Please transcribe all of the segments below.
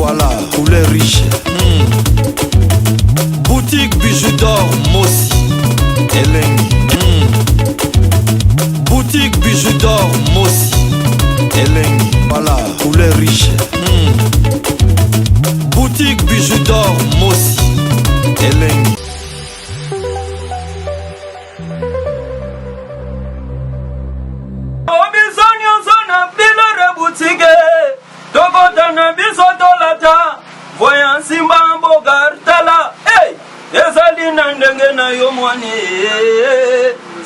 Voilà, poulet riche. Boutique bijoux d'or, Mossi, Elengi. Boutique bijoux d'or, Mossi, Elengi. Voilà, poulet riche. Boutique bijoux d'or, Mossi, Elengi. Voyant Simba Bogartala, hey, Ezali Nandenge na Yomwane,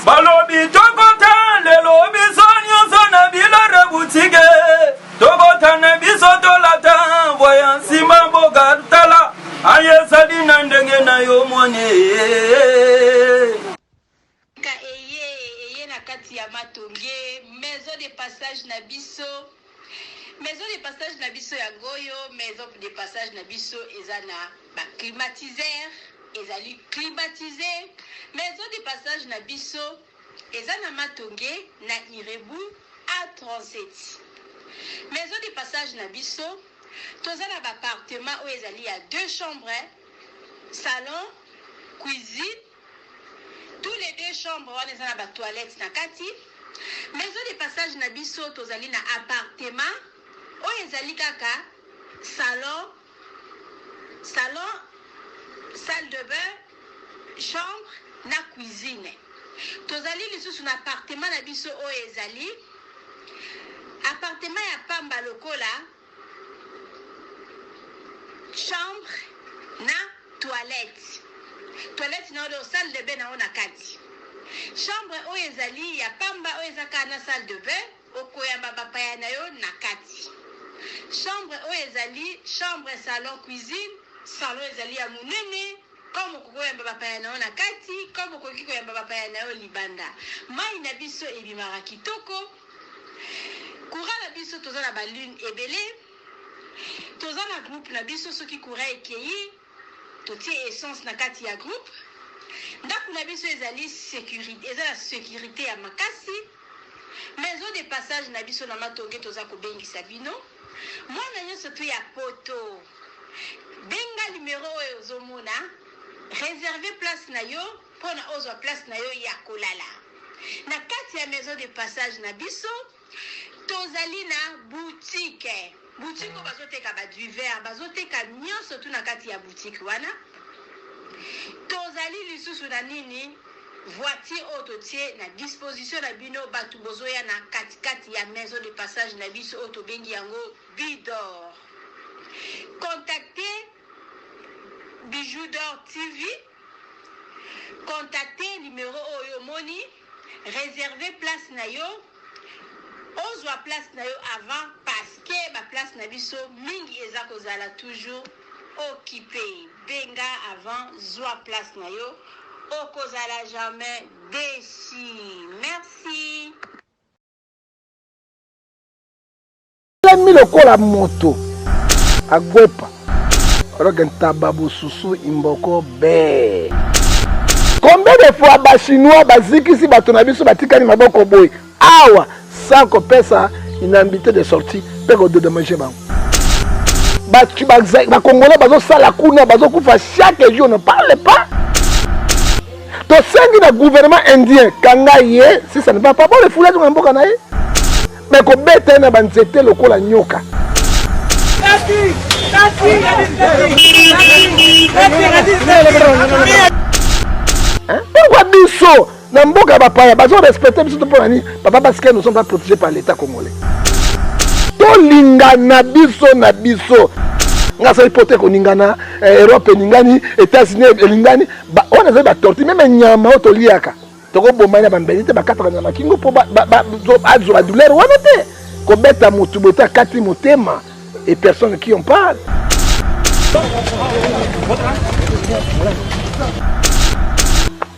Balobi Tokota, le lobi sonyo sona bila rebutige, Tokota na bisotolata, voyant Simba Bogartala, Ayezali Nandenge na Yomwane. Eye na kati ya matonge, maison de passage na biso. Maison de passage na biso ya goyo, maison de passage na biso ezana ba climatiseur, ezali climatisé. Maison de passage na biso ezana matonge na Irebu A37. Maison de passage na biso tozana ba appartement où ezali ya 2 chambres, salon, cuisine. Tous les 2 chambres wana ezana ba toilette na kati. Maison de passage na biso tozali na appartement oyo ezali kaka salon, salle de bain, chambre na cuisine. Tozali lisusu na appartement na biso oyo ezali appartement ya pamba lokola chambre na toilette na oyo salle de bain na ona kati. Chambre oyo ezali ya pamba oyo ezaka na salle de bain okoyamba bapaya na yo na kati. Chambre oyo ezali chambre, salon, cuisine. Salon ezali ya munene comme kokoyamba bapaya na yo na kati, comme koki koyamba bapaya na yo libanda. Mai na biso ebimaka kitoko. Courant na biso toza na balune ebele. Toza na groupe na biso soki courant ekei totie essence na kati ya groupe. Ndako na biso ezali sécurité, ezala sécurité ya makasi. Maison de passage na biso na matonge toza kobengisa bino. Mwana nyonso tu ya poto. Benga numéro oyo ozomona, réserver place na yo pona ozwa place na yo ya kolala. Na kati ya maison de passage na biso tozali na boutique. Boutique oyo bazoteka ba du verre, bazoteka nyonso tu na kati ya boutique wana. Tozali lisusu na nini voiture autotie na disposition na bino batu bozoya na kati ya maison de passage na biso auto bengi yango Bidor. Contactez Bijoux d'Or TV. Contactez numéro oyo moni, réservez place na yo. Ozwa place na yo avant parce que ba place na biso mingi eza kozala toujours occupé. Benga avant zwa place na yo. Okozala jamais déçu. Merci. La milokola moto agwepa rogenta babu susu imboko be. Combien de fois ba chinois bazikisi bato na biso batikani maboko boy awa sans que pesa une invité de sortie peko de manger ba. Ba congolais bazo sala kuna bazo kufa chaque jour ne parle pas. To sengi na gouvernement indien kanga ye si ça ne va pas le foulage na mboka na ye mais ko beta na banzete lokola nyoka. Pourquoi biso na mboka bapaya bazo respecter biso to pona ni papa parce que nous sommes pas protégés par l'état congolais. To lingana biso na biso ngasa ipote ko ningana Europe ningani États-Unis elingani ba on a ba torti même nyama otoliaka toko bomanya bambelite bakata na makingo po ba azo ba douleur wana te ko beta mutu bota kati motema et personne qui en parle.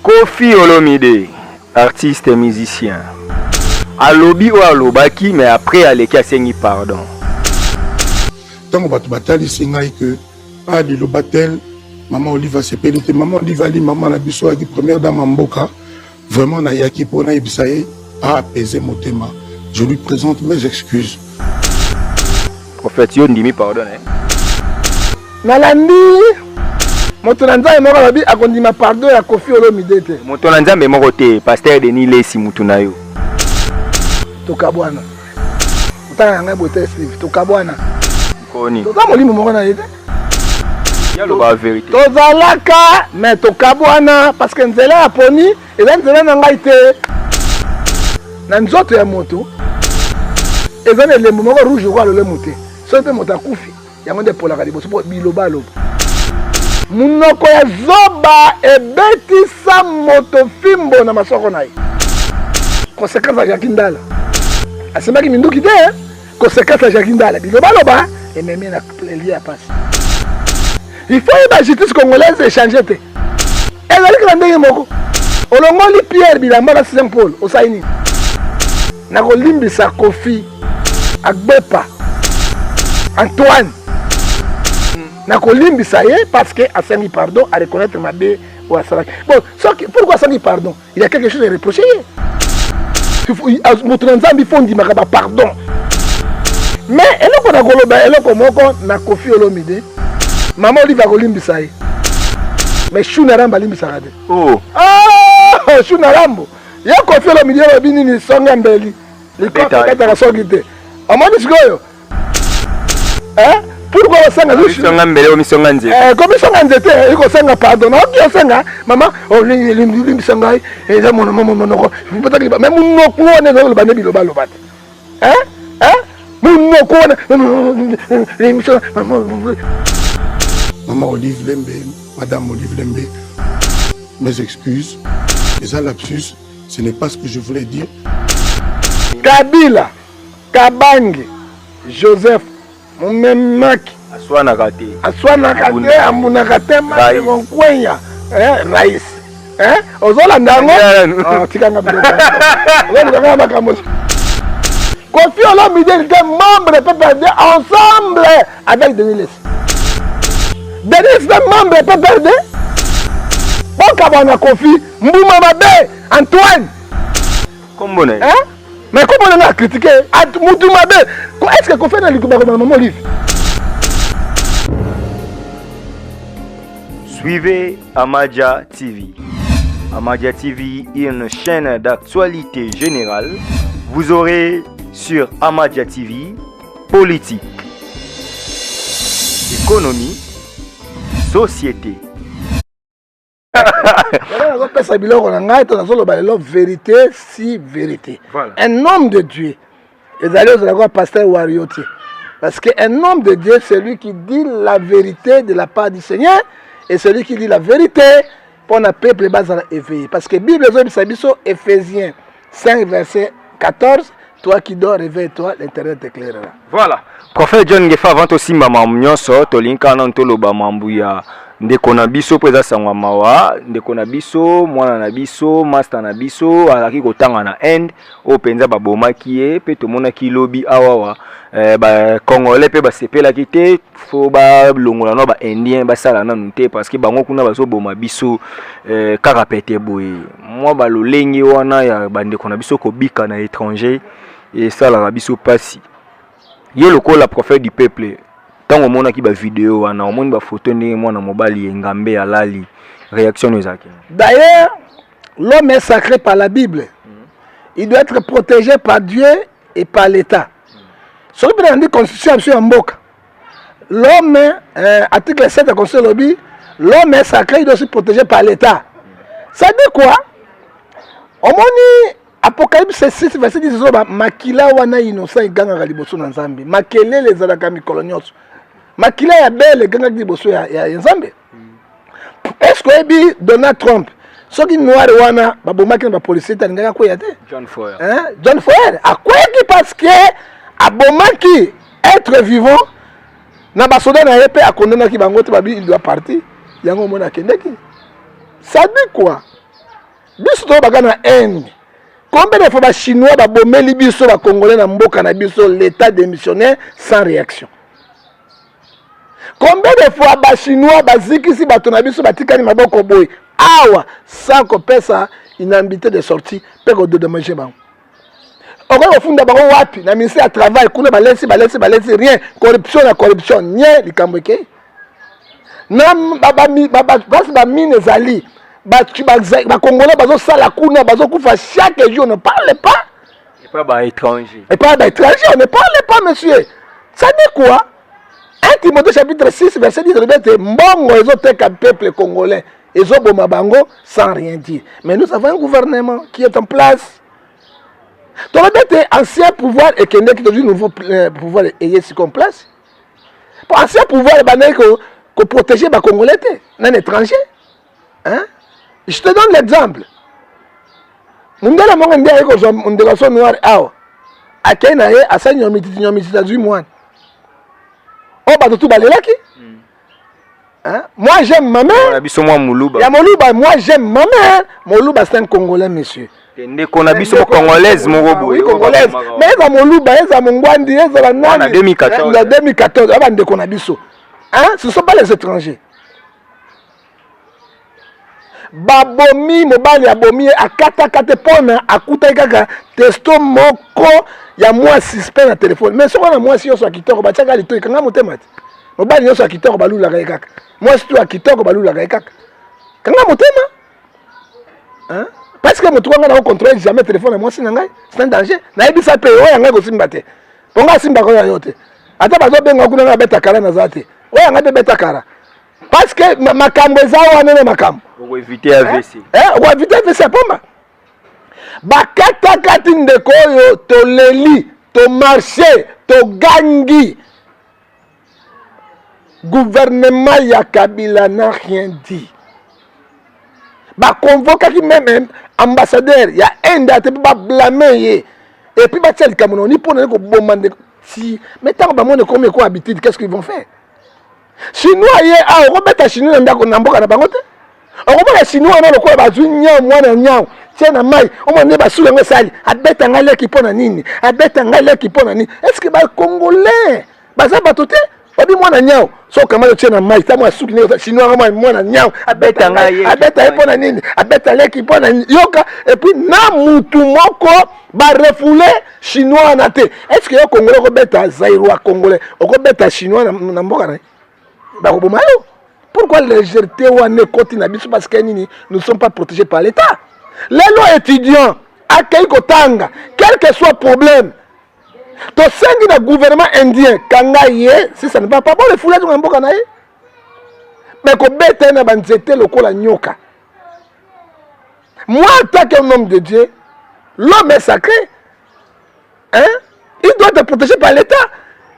Kofi Olomide, artiste et musicien. Alobi ou alobaki mais après aleki asengi pardon. Tango batu batali singai que a di lo batel maman Oliva sepelite maman Oliva li maman la biso qui première dame mboka vraiment na yaki pona ibisaye a apaiser motema. Je lui présente mes excuses. Prophète yo ndimi pardon. nalandi moto na nzambe moko alobi akondima pardon ya Koffi Olomide te. Moto na nzambe moko te, Pasteur Denis Lesi mutu na yo. Tokabwana. Utanga ngai bote Steve, tokabwana. Koni. Toza molimo moko na yete. Ya lo ba vérité. Tozalaka mais tokabwana parce que nzela ya poni eza nzela na ngai te. Na nzoto ya moto eza na elembo moko rouge kwa lolemo te. So pe moto akufi yango nde polaka liboso po biloba loba. Munoko ya zoba ebetisa moto fimbo na masoko na ye. Conséquence ya Jacques Ndala. Asemaki minduki te, conséquence ya Jacques Ndala. Biloba loba ememi na plélier ya passe. Il faut que la justice congolaise échange te. Ezali ka ndenge moko. Olongoli Pierre Bilamba na Saint-Paul osaini. Na kolimbisa Koffi Agbepa Antoine. Na kolimbisa ye parce que a senti pardon à reconnaître ma bé ou à ça. Bon, pourquoi senti pardon? Il y a quelque chose à reprocher. Moto nzambi fondi makaba pardon. Mais eloko na koloba eloko moko na Koffi Olomide. Maman Olive a kolimbisa ye. Mais Chou Narambo limbisa te. Oh. Ah, Chou Narambo. Ya Koffi Olomide lo bini ni songa mbeli. Likota kata soki te. Amoni sikoyo. Pourquoi on sanga Chou? Songa mbele o misonga nze. Comme songa nzete, iko sanga pardon. Ok sanga, maman, oh limbisa ngai, eza mona monoko. Même monoko ne zo ba ne biloba loba. Monoko Maman Olive Lembe, Madame Olive Lembe, mes excuses, les lapsus, ce n'est pas ce que je voulais dire. Kabila, Kabange, Joseph, Mumemaki, Aswana Kate, Amuna Kate, Monkwenya, Raïs. Ozola ndango, tikanga biloko. Ozola makambo. Koffi Olomide était membre de PPRD ensemble avec Denis Lesi. Denis est membre de PPRD. Bon kabana Koffi, Mbouma Mabe, Antoine. Comment on est? Mais comment on a critiqué Moutou Mabe? Est-ce que Koffi a dit que maman Olive? Suivez Amadia TV. Amadia TV est une chaîne d'actualité générale. Vous aurez sur Amadia TV politique, économie, société. Vérité, si vérité. Voilà. Un homme de Dieu. Les allez aux pasteur Warioté. Parce qu'un homme de Dieu, c'est lui qui dit la vérité de la part du Seigneur. Et celui qui dit la vérité pour un peuple bas éveillé. Parce que la Bible, Éphésiens 5, verset 14. Toi qui dors, réveille-toi, l'internet t'éclairera. Voilà. Prophète John Ngefa avant aussi maman nyonso tolinka na ntoloba mambuya ndeko na biso peza sangwa mawa ndeko na biso mwana na biso master na biso alaki kotanga na end o penza babomaki ye pe tomona kilobi awawa ba congolais pe ba sepela kite fo ba longola no ba indien ba sala na nte parce que bango kuna bazo boma biso kaka pete boye moi ba lolengi wana ya bandeko na biso ko bika na étranger et ça la biso pasi yo lokola prophète du peuple tango mona ki ba vidéo wana omoni ba photo ndenge mwana mobali ngambe alali réaction ezaki. D'ailleurs l'homme est sacré par la Bible. Il doit être protégé par Dieu et par l'État. Sur le constitution sur Mboka. L'homme article 7 de la constitution l'homme est sacré, il doit être protégé par l'État. Ça dit quoi? Omoni Apocalypse 6 verset 10 makila wana innocent iganga liboso na Nzambe. Makele les alaka mikolo nyonso. Makila ya belle ganga liboso ya Nzambe. Est-ce que ebi Donald Trump soki noir wana babomaki na ba policier taningaka ko ya te? John Foyer. John Foyer akweki parce que abomaki être vivant na ba soda na yepe akondana bango te babi il doit partir. Yango mona kendeki. Ça dit quoi? Biso to bagana haine. Combien de fois les Chinois ont bombé biso les Congolais na mboka na biso l'état démissionnaire sans réaction? Combien de fois les Chinois bazikisi bato na biso batikani maboko boy awa sans qu'on pèse une ambité de sortie pour de manger bango? On va funda bango wapi na ministère du travail kuna balesi rien corruption na corruption nie likambo ke. na place ba mine ezali ba Congolais bazo sala kuna bazo kufa chaque jour, on ne parle pas. Et pas bah étranger. Et pas bah étranger, on ne parle pas, monsieur. Ça dit quoi? 1 Timothée chapitre 6 verset 10, mbongo ezoteka peuple congolais ezoboma bango sans rien dire. Mais nous avons un gouvernement qui est en place. Tu as ancien pouvoir et qui est un nouveau pouvoir et ici en place. Pour ancien pouvoir, il protéger les Congolais, un étranger. Hein? Je te donne l'exemple. Mundela mongende ayeko zo ndelaso noir awa. Akena ye asanyo mititi du moine. Oh ba tout balelaki. Hein? Moi j'aime ma mère. Ya Moluba, moi j'aime ma mère. Moluba c'est un Congolais, monsieur. Ndeko na biso congolaise moko boye. Congolaise. Mais eza Moluba, eza Mongwandi, eza la nani. En 2014. En 2014, aba ndeko na biso. Hein? Ce ne sont pas les étrangers. Babomi mobali abomi akata pona akuta kaka testo moko ya moi suspect na téléphone. Mais ce qu'on a moi si on soit kitoko ba tchaka lito kanga motema. Mobali yo soit kitoko balula kaka. Moi si tu a kitoko balula kaka. Kanga motema. Hein? Parce que moto ngana contrôler jamais téléphone moi si ngai, c'est un danger. Na ebisa pe o yanga ko simba te. Ponga simba ko yote. Ata bazo benga kuna na beta kala na zate. O yanga de beta kala. Parce que makambo ezawa nene makambo. Pour éviter AVC. Pour éviter AVC pomba. Bakata kati ndeko yo to leli, to marché, to gangi. Gouvernement ya Kabila n'a rien dit. Ba convoquer qui même ambassadeur, ya enda te pas blâmer et puis ba tel Cameroun ni pour ne ko bomande si mais tant ba monde comme quoi habitude qu'est-ce qu'ils vont faire? Chinois ye a robeta chinois ndako na mboka na bango te. On va chinois na lokola bazu nyao mwana nyao. Tiens mai, on m'a pas sous sali. Abeta ngale ki pona nini? Abeta ngale ki pona nini? Est-ce que ba congolais baza batote? Obi mwana nyao. So kama tiens mai, ta moi sous chinois mwana nyao. Abeta ngale, abeta pona nini? Abeta leki pona yoka et puis na mutu moko ba refouler chinois na te. Est-ce que yo congolais ko beta zairwa congolais? O ko beta chinois na mboka na? Pourquoi les légèreté ou ne continue parce que nous ne sommes pas protégés par l'État. Les lois étudiants, à quel kotanga, quel que soit le problème, to sengi na gouvernement indien, kangaye, si ça ne va pas, bon, les foulés sont en mais ko bête na banzete lokola nyoka. Moi, en tant qu'un homme de Dieu, l'homme est sacré. Hein? Il doit être protégé par l'État.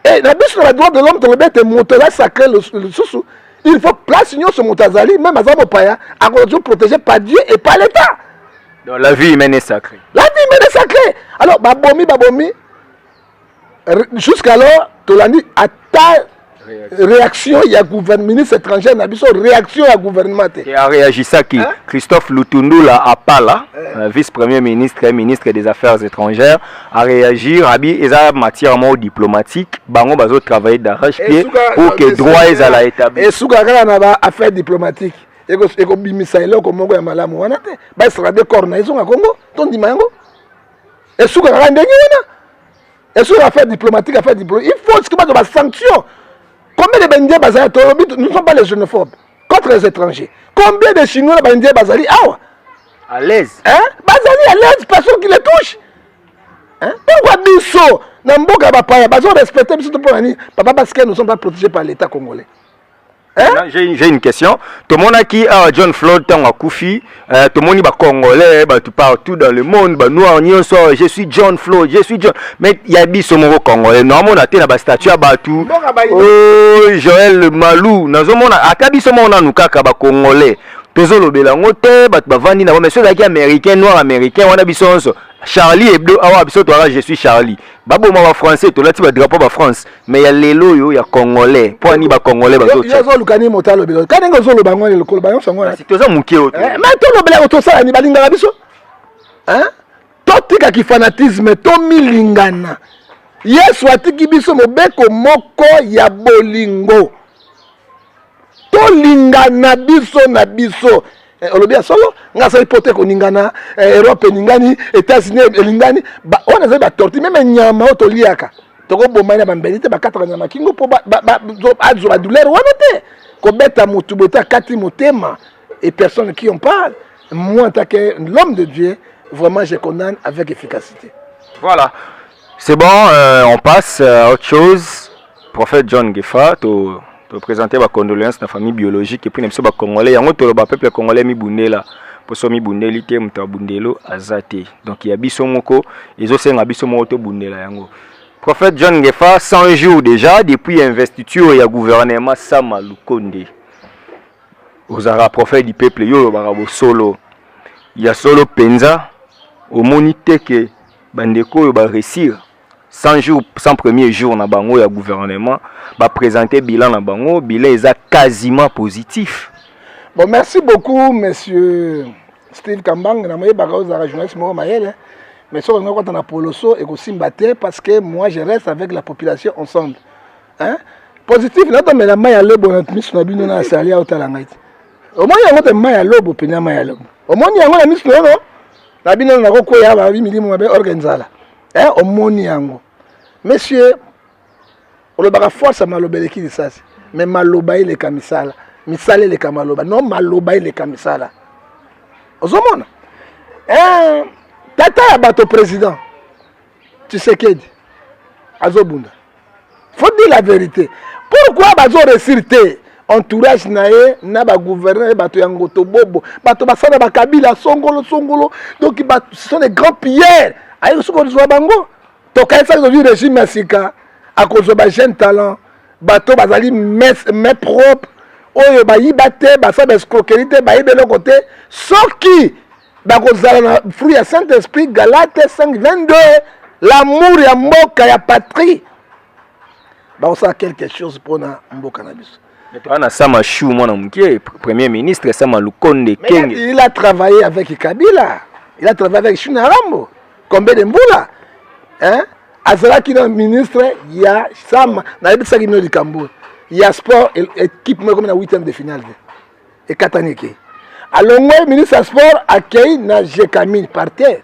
Et la bise sur la droite de l'homme, tu le monter sacré le sous. Il faut placer ce motazali, même à Zamopaya, à protégé par Dieu et par l'État. Donc la vie humaine est sacrée. La vie humaine est sacrée. Alors, babomi, jusqu'alors, tu l'as dit, à ta réaction, il y a gouvernement, ministre étranger, réaction à gouvernement. Et a réagi ça qui Christophe Lutundula Apala, vice-premier ministre et ministre des Affaires étrangères, a réagi, Rabi, et ça matière diplomatique, bango bazo travailler d'arrache-pied pour que droit est à la établi. Et soukara na ba affaires diplomatiques. Et ko bimisa ile ko mongo ya malamu wana te. Ba sera de corps na izo nga Congo, ton di mango. Et soukara ndengi wana. Et sur affaires diplomatiques, il faut que ba sanctions. Combien de Bendiens Bazali, nous ne sommes pas les xénophobes contre les étrangers. Combien de Chinois Bendiens Bazali, à l'aise. Hein? Bazali à l'aise, personne qui les touche. Hein? Pourquoi Bisso, Namboka Bapaya, Bazo respecté, papa parce que nous ne sommes pas protégés par l'État congolais. Hein? J'ai une question. Tout le monde a qui John Floyd, Tango Koufi, tout le monde est congolais, tout partout dans le monde, noir, je suis John Floyd, je suis John. Mais il y a des congolais. Normalement, on a été dans la statue à Batou. Oh, Joël Malou. Nous avons un congolais. Tozolo belangote, bavandi na mais ceux qui américains, noirs américains, on a bisonso. Charlie Hebdo, awa biso to je suis Charlie. Babo ma français, to lati ba drapeau ba France, mais ya lelo yo ya congolais. Po ani ba congolais ba to. Yo zo lukani motalo belo. Kanengo zo lo bangwa le kolo bayon sango. Si toza muke oto. Mais to lo bela oto sala ni balinga biso. Hein? To tika ki fanatisme to milingana. Yesu atiki biso mobeko moko ya bolingo. To lingana biso na biso. Olobia solo ngasa ipote ko ningana Europe ningani États-Unis elingani ba on a ba torti même nyama to liaka toko bomani bambeli te bakata na makingo po azo douleur wana te ko beta mutu beta kati motema et personne qui en parle. Moi en tant que l'homme de Dieu, vraiment je condamne avec efficacité. Voilà. C'est bon, on passe à autre chose. Prophète John Ngefa, tu présenter ma condoléance à la famille biologique et puis nous sommes congolais. Yango to le peuple congolais mi bundela. Pour so mi bundeli te muta bundelo azate. Donc il y a biso moko, ils ont senga biso moko to bundela yango. Prophète John Ngefa 100 jours déjà depuis investiture ya gouvernement Sama Lukonde. Ozara prophète du peuple yo barabo solo. Il y a solo penza au monité que bandeko yo ba réussir 100 jours, 100 premiers jours na bango ya gouvernement, va présenter bilan na bango, bilan est quasiment positif. Bon, merci beaucoup, monsieur Steve Kambang. Na moye bagazo za journaliste mo mayele. Mais ça, on a un poloso et aussi mbaté parce que moi je reste avec la population ensemble. Hein? Positif, là, mais la maille lobo notre mission na bino na sali au talangaït. Au moins il y a un maille lobo pena maille lobo. Au moins il y a un mission non. La bino na ko ya ba 8 milimo ba organizala. Au moni yango. Monsieur, on le baka force malobeleki de ça. Mais maloba ile kamisala, misale le kamaloba. Non maloba ile kamisala. Ozomona. Tata ya bato président. Tu sais qu'est dit Azobunda. Faut dire la vérité. Pourquoi bazo resirte entourage nae na ba gouverneur bato yangoto bobo, bato basana ba kabila songolo. Donc ce sont des grands pilleurs. Ayo soko zo bango. Toka ça du régime sika à cause de jeune talent bateau bazali mais propre oyo ba yibate ba sa escroquerie ba yibelo côté soki ba kozala fruit ya Saint-Esprit Galate 5:22 l'amour ya mboka ya patrie ba ça quelque chose pour na mboka na biso. Mais toi na Sama Chou mwana mkie premier ministre Sama Lukonde Kenge. Il a travaillé avec Kabila, il a travaillé avec Chunarambo, combien de mbula. Hein? Azala qui est ministre, il y a Sam, na yebisa ki no likambo. Il y a sport équipe comme na 8e de finale. Et Kataneke. Alors moi ministre du sport accueille na Jekamine par terre.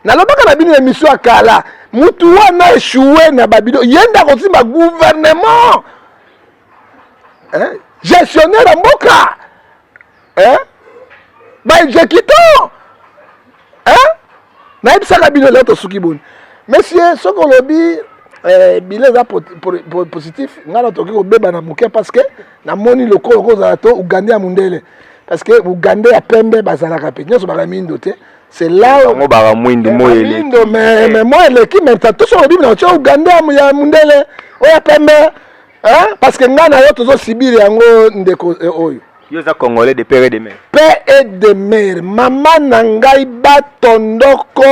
Na lobaka na bino émission akala, mutu wana échoué na babido, yenda kosi ma gouvernement. Hein? Gestionnaire en mboka. Hein? Ba exécutant. Hein? Na yebisa ka bino leto sukiboni. Monsieur, ce qu'on a dit, bilan positif, on a trouvé na muke parce que na moni le corps zato Uganda ya mundele parce que Uganda ya pembe bazala kapenya so bakamindo te c'est là on ba mwindo moyele mais moi le qui même tout sur le bible na Uganda ya mundele o ya pembe hein parce que ngana yo tozo sibiri yango ndeko oyo yo za congolais de père et de mère maman nangai batondoko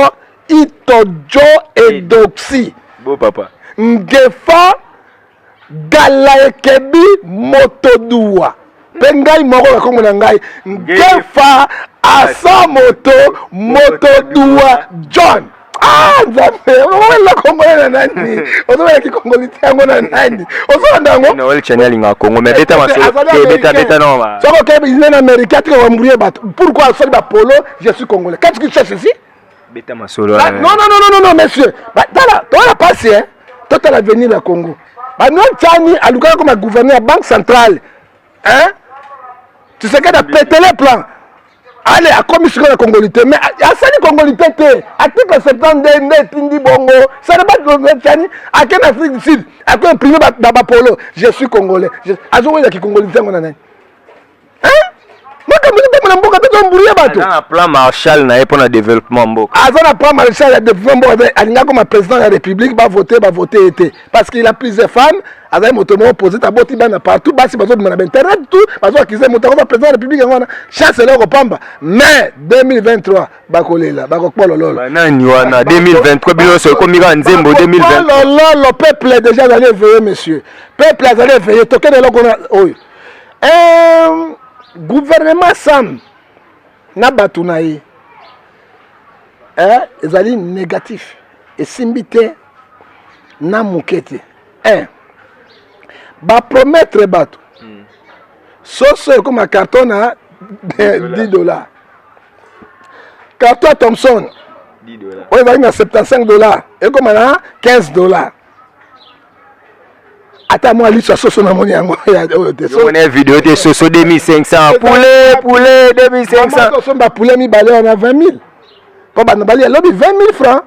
Itojo et Doxy. Beau papa. Ngefa Galaekebi Motodua. Pengai moko la kongo nangai. Ngefa Asa Motodua John. Ah, nzambe. Wala kongo na nani? Ozo ki kongo litango na nani? Ozo ndango. Na wale channel nga kongo mais beta masolo. Beta non ma. Soko ke bizina na Amérique tu vas mourir bato. Pourquoi ça ba polo? Je suis congolais. Qu'est-ce que tu cherches ici? Non, monsieur. Tu as passé, hein? Tu as l'avenir du Congo. Non, Tchani, à l'ouest comme gouverneur de la Banque centrale. Hein? Tu sais qu'il a pété les plans. Allez, à commission de la Congolité. Mais à ça, les Congolité, article 72, Tindi Bongo, ça n'est pas de Tchani. À quelle Afrique du Sud? À quel privé Babapolo? Je suis Congolais. À ce moment-là, qui Congolité, on en a. Hein? Un plan Marshall na pour le développement mboka. Un plan Marshall de développement mboka. Alinga comme président de la République va voter été parce qu'il a plusieurs femmes. Azay motomo opposé ta boti bana partout basi bazo de internet tout bazo akize motomo président de la République ngona chance le kopamba mais 2023 bakolela bakopolo ba nani wana 2023 biloso komika nzembo 2023 le peuple est déjà allé veiller monsieur peuple est allé veiller tokene lokona oyo gouvernement Sam na batunaye ezali négatif et simbité na mukete ba promettre bato soso comme un carton à $10 carton Thompson $10 ouais va à $75 et comme à $15 Attends, moi, lui, ça sauce, on a mon yango. On a une vidéo de Soso 2500. Poulet, 2500. On a poulet, mi balé, on a 20 000. Pour Banabali, elle a 20 000 francs.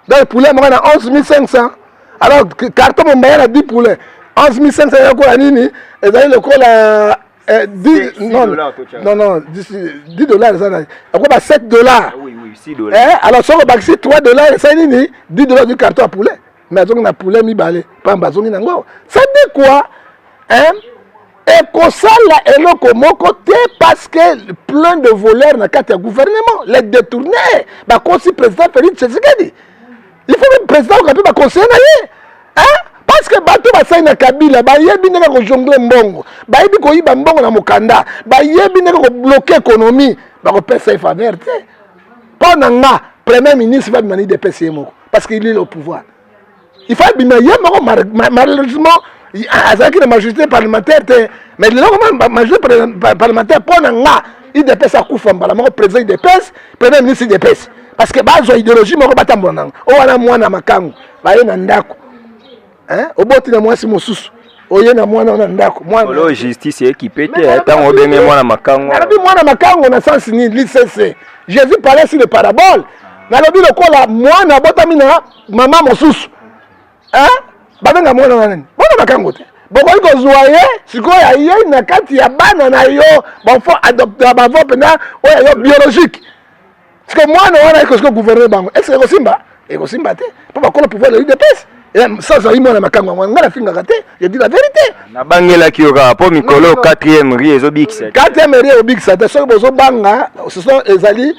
Dans le poulet, on a 11 500. Alors, carton, on a 10 poulets. 11 500, il y a quoi, Nini? Et d'ailleurs, le col a 10 non, 10 dollars. Il y a 7 dollars. Oui, 6 dollars. Alors, si on a 3 dollars, c'est 10 dollars du carton à poulet. Mais on a poulet, mi balé. Pas en ça dit quoi? Et qu'on s'en là, et le côté parce que plein de voleurs dans le gouvernement, les détournés, bah, comme si le président Félix Tshisekedi. Il faut que le président va conseiller. Parce que bateau va saigner na Kabila, bah yebi neka ko jongler mbongo, bah yebi ko yiba mbongo na mukanda, bah yebi neka ko bloquer l'économie, bah ko pesa faveur te. Pendant premier ministre va demander de payer moko parce qu'il est au pouvoir. Il faut bien malheureusement avec la majorité parlementaire mais la majorité parlementaire pendant il dépêche à couper mbala moko président il dépêche premier ministre il dépêche parce que bazo idéologie moko batambona o wana mwana makangu ba ye na ndako oboti na mwasi mosusu oye na mwana na ndako mwana la justice est équipée tant obenge mwana makangu na mwana makangu na sens ni lycée Jésus parlait sur les paraboles na lobi lokola mwana botami na mama mosusu babenga mwana na nani mwana makangu te bokoki kozwa ye sikoyo aye na kati ya bana na yo bafo adopte bavo pena oyo yo biologique parce que mwana wana ekosiko gouverner bango est-ce que ekosimba te po bakola pouvoir de l'UDPS sans aïe mwana makangu ngana ngana finga te je dis la vérité na bangela kioka po mikolo 4e ri ezobikisa 4e ri ezobikisa te soki bozo banga ce sont ezali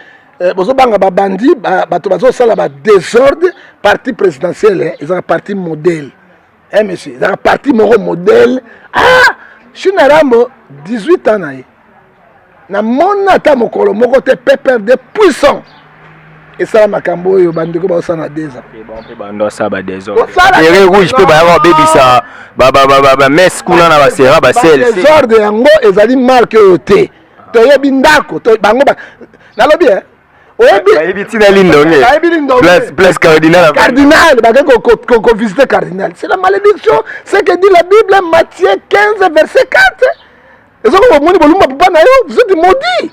bozo banga babandi bato bazo sala ba désordre parti présidentiel ils ont un parti modèle monsieur ils ont un parti modèle je suis Rambo 18 ans na mona ta mokolo moko te pepper de puissant et ça makambo oyo bandeko ba osana 2 ans bon pe bando ça ba désordre les rouge pe ba ya bebisa ba mes kuna na ba sera ba sel désordre yango ezali marque ote to yebi ndako to bango ba nalobi oyebi tina lindonge place cardinal ko visiter cardinal c'est la malédiction c'est que dit la Bible Matthieu 15 verset 4 ezoko moni bolumba papa na yo vous êtes maudit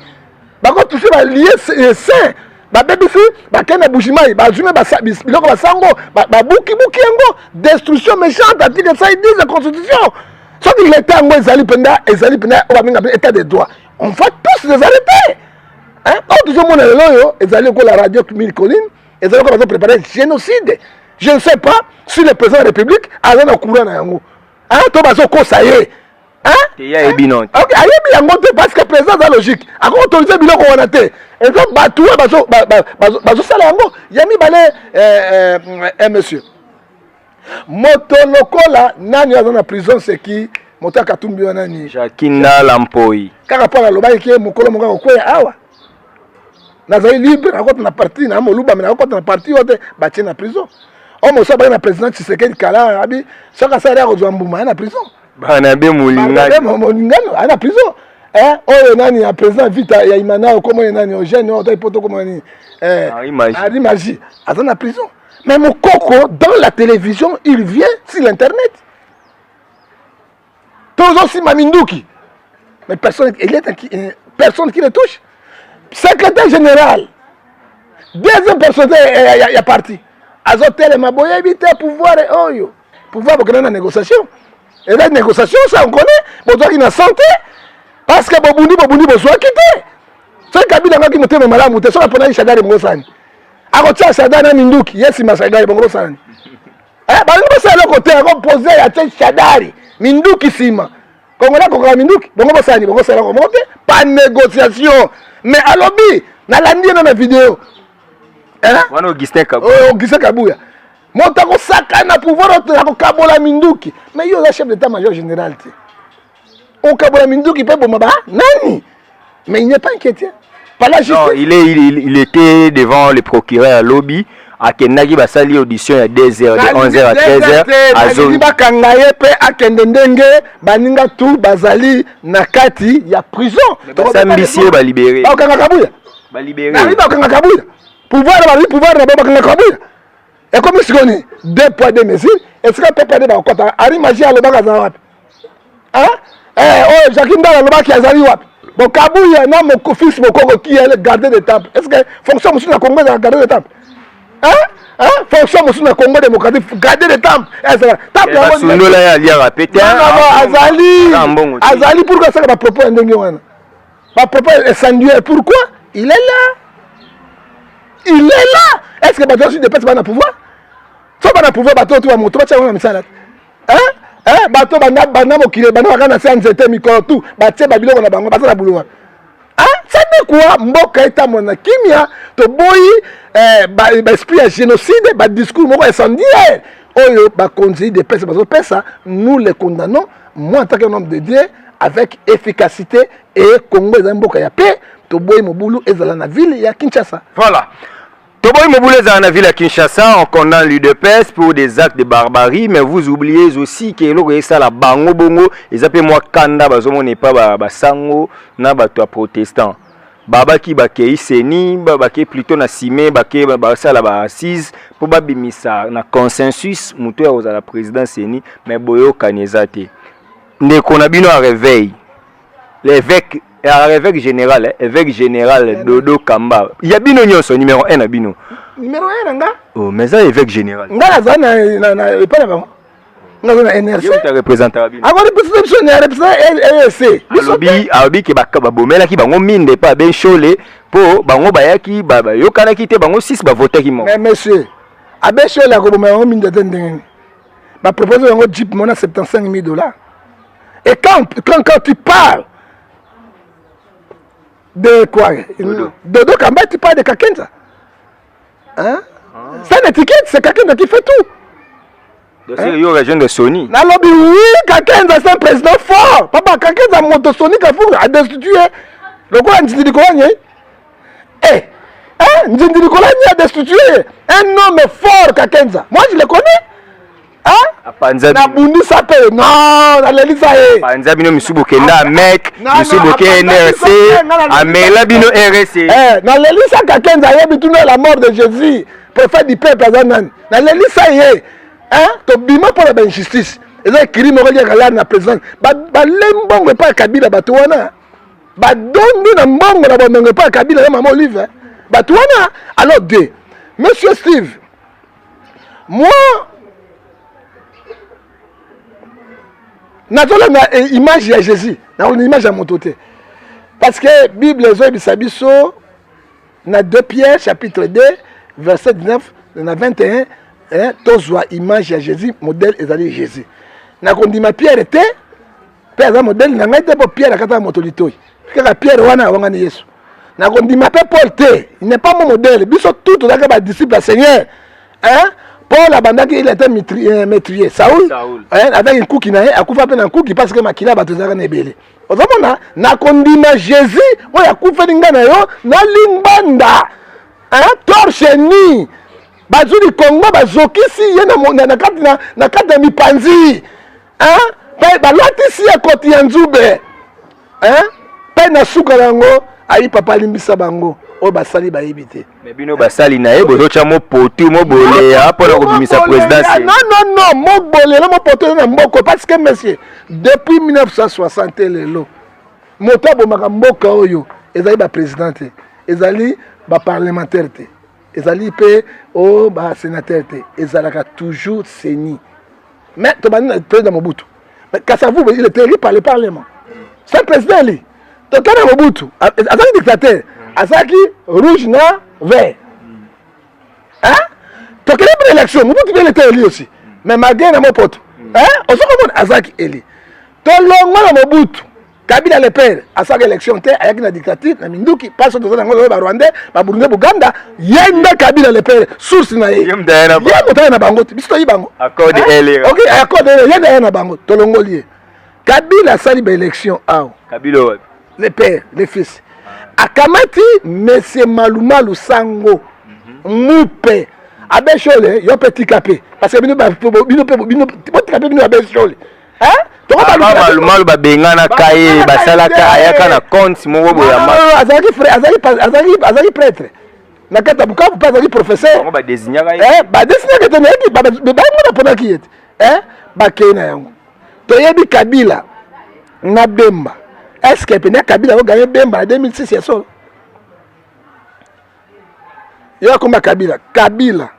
bako toucher ba lié saint ba bebisi ba kena bushimai ba zume ba biloko ba sango ba buki yango destruction méchante article 110 de la constitution soki l'état yango ezali penda o ba minga état de droit on va tous les arrêter toujours mon élo ezali ko la radio Mille Collines ezali ko ba préparer génocide je ne sais pas si le président de la République a un courant na yango to ba zo ko ça y est ya ebino OK ayebi yango te parce que président za logique ako autoriser biloko wana te et donc bato bazo sala yango yami balé monsieur moto lokola nani aza na prison c'est qui moto katumbi wana ni Jakinda Lampoi kaka pala loba ke mokolo monga ko ya awa nazali libre na kota na parti na moluba na kota na parti ote batie na prison o mo saba na président Tshisekedi kala abi soka sala ko zwambuma na prison bana be mulingano ana prison oyo nani ya président vita ya imana comme nani o jeune o poto comme nani imagi attends na prison mais mon coco dans la télévision il vient sur l'internet tous aussi Maminduki mais personne qui le touche secrétaire général deuxième personne il y a parti azotel maboya éviter pouvoir oyo pouvoir pour na négociation et la négociation ça on connaît besoin qui na santé parce que bobundi besoin quitter c'est Kabila ngaki motema malamu te so pona ishadari ngosani akotia shadari na Minduki yesi masagari bongo sana ba ngo sa le côté ko poser ya shadari Minduki sima kongola ko Minduki bongo sani bongo sa ko monter pas négociation mais alobi na landi na vidéo wana Augustin Kabuya monta ko saka na pouvoir ko kabola Minduki mais yo la chef d'état-major général te on kabola Minduki pe bomba nani mais il n'est pas inquiété par la justice. Non, il était devant le procureur à lobby à Kenagi basali audition à 2h de 11h à 13h à zone bakangaye pe akende ndenge baninga tout bazali na kati ya prison sambisier ba libéré bakanga Kabuya ba libéré na bakanga Kabuya pouvoir na bakanga Kabuya Et comme si on est 2 poids 2 mesures, est-ce que papa de bakota ari magie à l'obaka za wapi? Hein? Oh Jacques Ndala l'obaki azali wapi? Bon Kabouya na mon fils Mokoko qui est gardé de temple. Est-ce que fonction monsieur na Congo de garder de temple? Hein? Fonction monsieur na Congo démocratique garder de temple. Temple ya sundola ya lia rapete. Azali pourquoi ça va propos ndenge wana? Ba propos incendiaire pourquoi? Il est là. Il est là. Est-ce que bateau de pèse bana pouvoir? So bana pouvoir bateau tu va moto ba tshanga misala. Bateau bana mokile bana kana sanzete mikolo tout. Batie babiloko na bango basala buluwa. Ça dit quoi? Mboka eta mona kimia to boyi ba esprit génocide, ba discours moko incendiaire. Oyo ba conseiller de pèse bazo pèsa, nous les condamnons, moi en tant qu'homme de Dieu avec efficacité et Congo eza mboka ya paix. Toboy Mobulu ezala na ville ya Kinshasa. Voilà. Toboy Mobulu ezala na ville ya Kinshasa, on condamne l'UDPS pour des actes de barbarie, mais vous oubliez aussi que eloko esa la bango bongo, ezape moi kanda bazomone pas ba sango na bato protestant. Baba ki bakei seni, babake plutôt na sime, bake ba sala ba assise pour babimisa na consensus muto ya ozala président seni, mais boyo kanezate. Ndeko na bino a réveil. L'évêque évêque général Dodo Kamba. Il y a bino nyonso numéro 1 na bino. Numéro 1 nga? Oh, mais ça évêque général. Nga za na pas là-bas. Nga za na NRC. Yo ta représentant bino. Avant représentation na RC. Alobi ke bakaba bomela ki bango minde pa ben chole po bango bayaki baba yo kana ki te bango 6 ba voter ki mo. Mais monsieur, abe chole ko bomela minde tendeng. Ba proposer bango Jeep mona $75,000. Et quand tu parles de quoi? Dodo Kamba, tu parles de Kakenza. Hein? C'est une étiquette, c'est Kakenza qui fait tout. C'est une région de Sony. Nalobi, oui, Kakenza, c'est un président fort. Papa, Kakenza, moto Sony, a destitué. Le quoi, Ndindi Kolanya? Ndindi Kolanya a destitué un homme fort, Kakenza. Moi, je le connais. Na bundi sape non na lelisa panza bino misubu kenda mec misubu ke NRC amela bino RC na lelisa Kakenza yebi tuna la mort de Jésus prophète du peuple azanan na lelisa to bima pour la injustice eza crime ko lia kala na président ba lembongo pa Kabila bato wana ba dongi na mbongo na bongo pa Kabila na mama Olive bato wana alors de monsieur Steve moi Nathalie na image de Jésus, na une image à mon côté. Parce que Bible est bisabiso na 2 Pierre chapitre 2 verset 19 na 21 tozwa image de Jésus modèle ezali Jésus. Na kondima Pierre était peza modèle na ngate po Pierre akata motolitoi. Kaka Pierre wana wanga ni Yesu. Na kondima pe Paul te, il n'est pas mon modèle. Biso tout tozaka ba disciple à Seigneur. Paul abandaki il était maîtrier Saoul avec une cookie na akufa pe na cookie parce que makila batozaka na ebele ozomona na kondima Jésus oyo akufa linga na yo na limbanda torche ni bazuli Congo bazokisi ye na kati na mipanzi pe balotisi ya koti ya nzube pe na suka yango ayi papa limbisa bango o basali bayebi te mais bino basali na ye bozocha mo potu mo bolé pour la kobimisa présidence non mo bolé mo potu na mboko parce que monsieur depuis 1960 lelo moto bomaka mboka oyo ezali ba président te ezali ba parlementaire te ezali pe o ba sénateur te ezalaka toujours seni mais to bani président Mobutu mais Kasavu il était élu par le parlement c'est président lui to kana Mobutu azali dictateur Azaki rouge na vert. Tu connais pas l'élection, Mobutu il était élu aussi. Mais malgré mon pote, on se comprend Azaki élu. Tout le monde Mobutu, Kabila le père, Azaki élection avec la dictature, na Minduki, passe dans le Rwandais, ba Burundi, Buganda, yenda Kabila le père, source na ye. Yenda na bango, bisto yi bango. Accord élire. OK, accord yenda na bango, tolongolier. Kabila sali ba élection ao. Kabila le père, le fils. Akamati monsieur Malumalu Sango Moupe Abeshole yo petit capé parce que bino capé bino Abeshole to Malumalu ba bengana kaye basalaka ayaka na compte moko boya azaki prêtre na kata Bukavu pas ali professeur ba désigner ba désigner que teneki ba mona pona ki ete ba kena yango to yebi Kabila na Bemba est-ce que pena Kabila va gagner Bemba en 2006 ya solo ya comme Kabila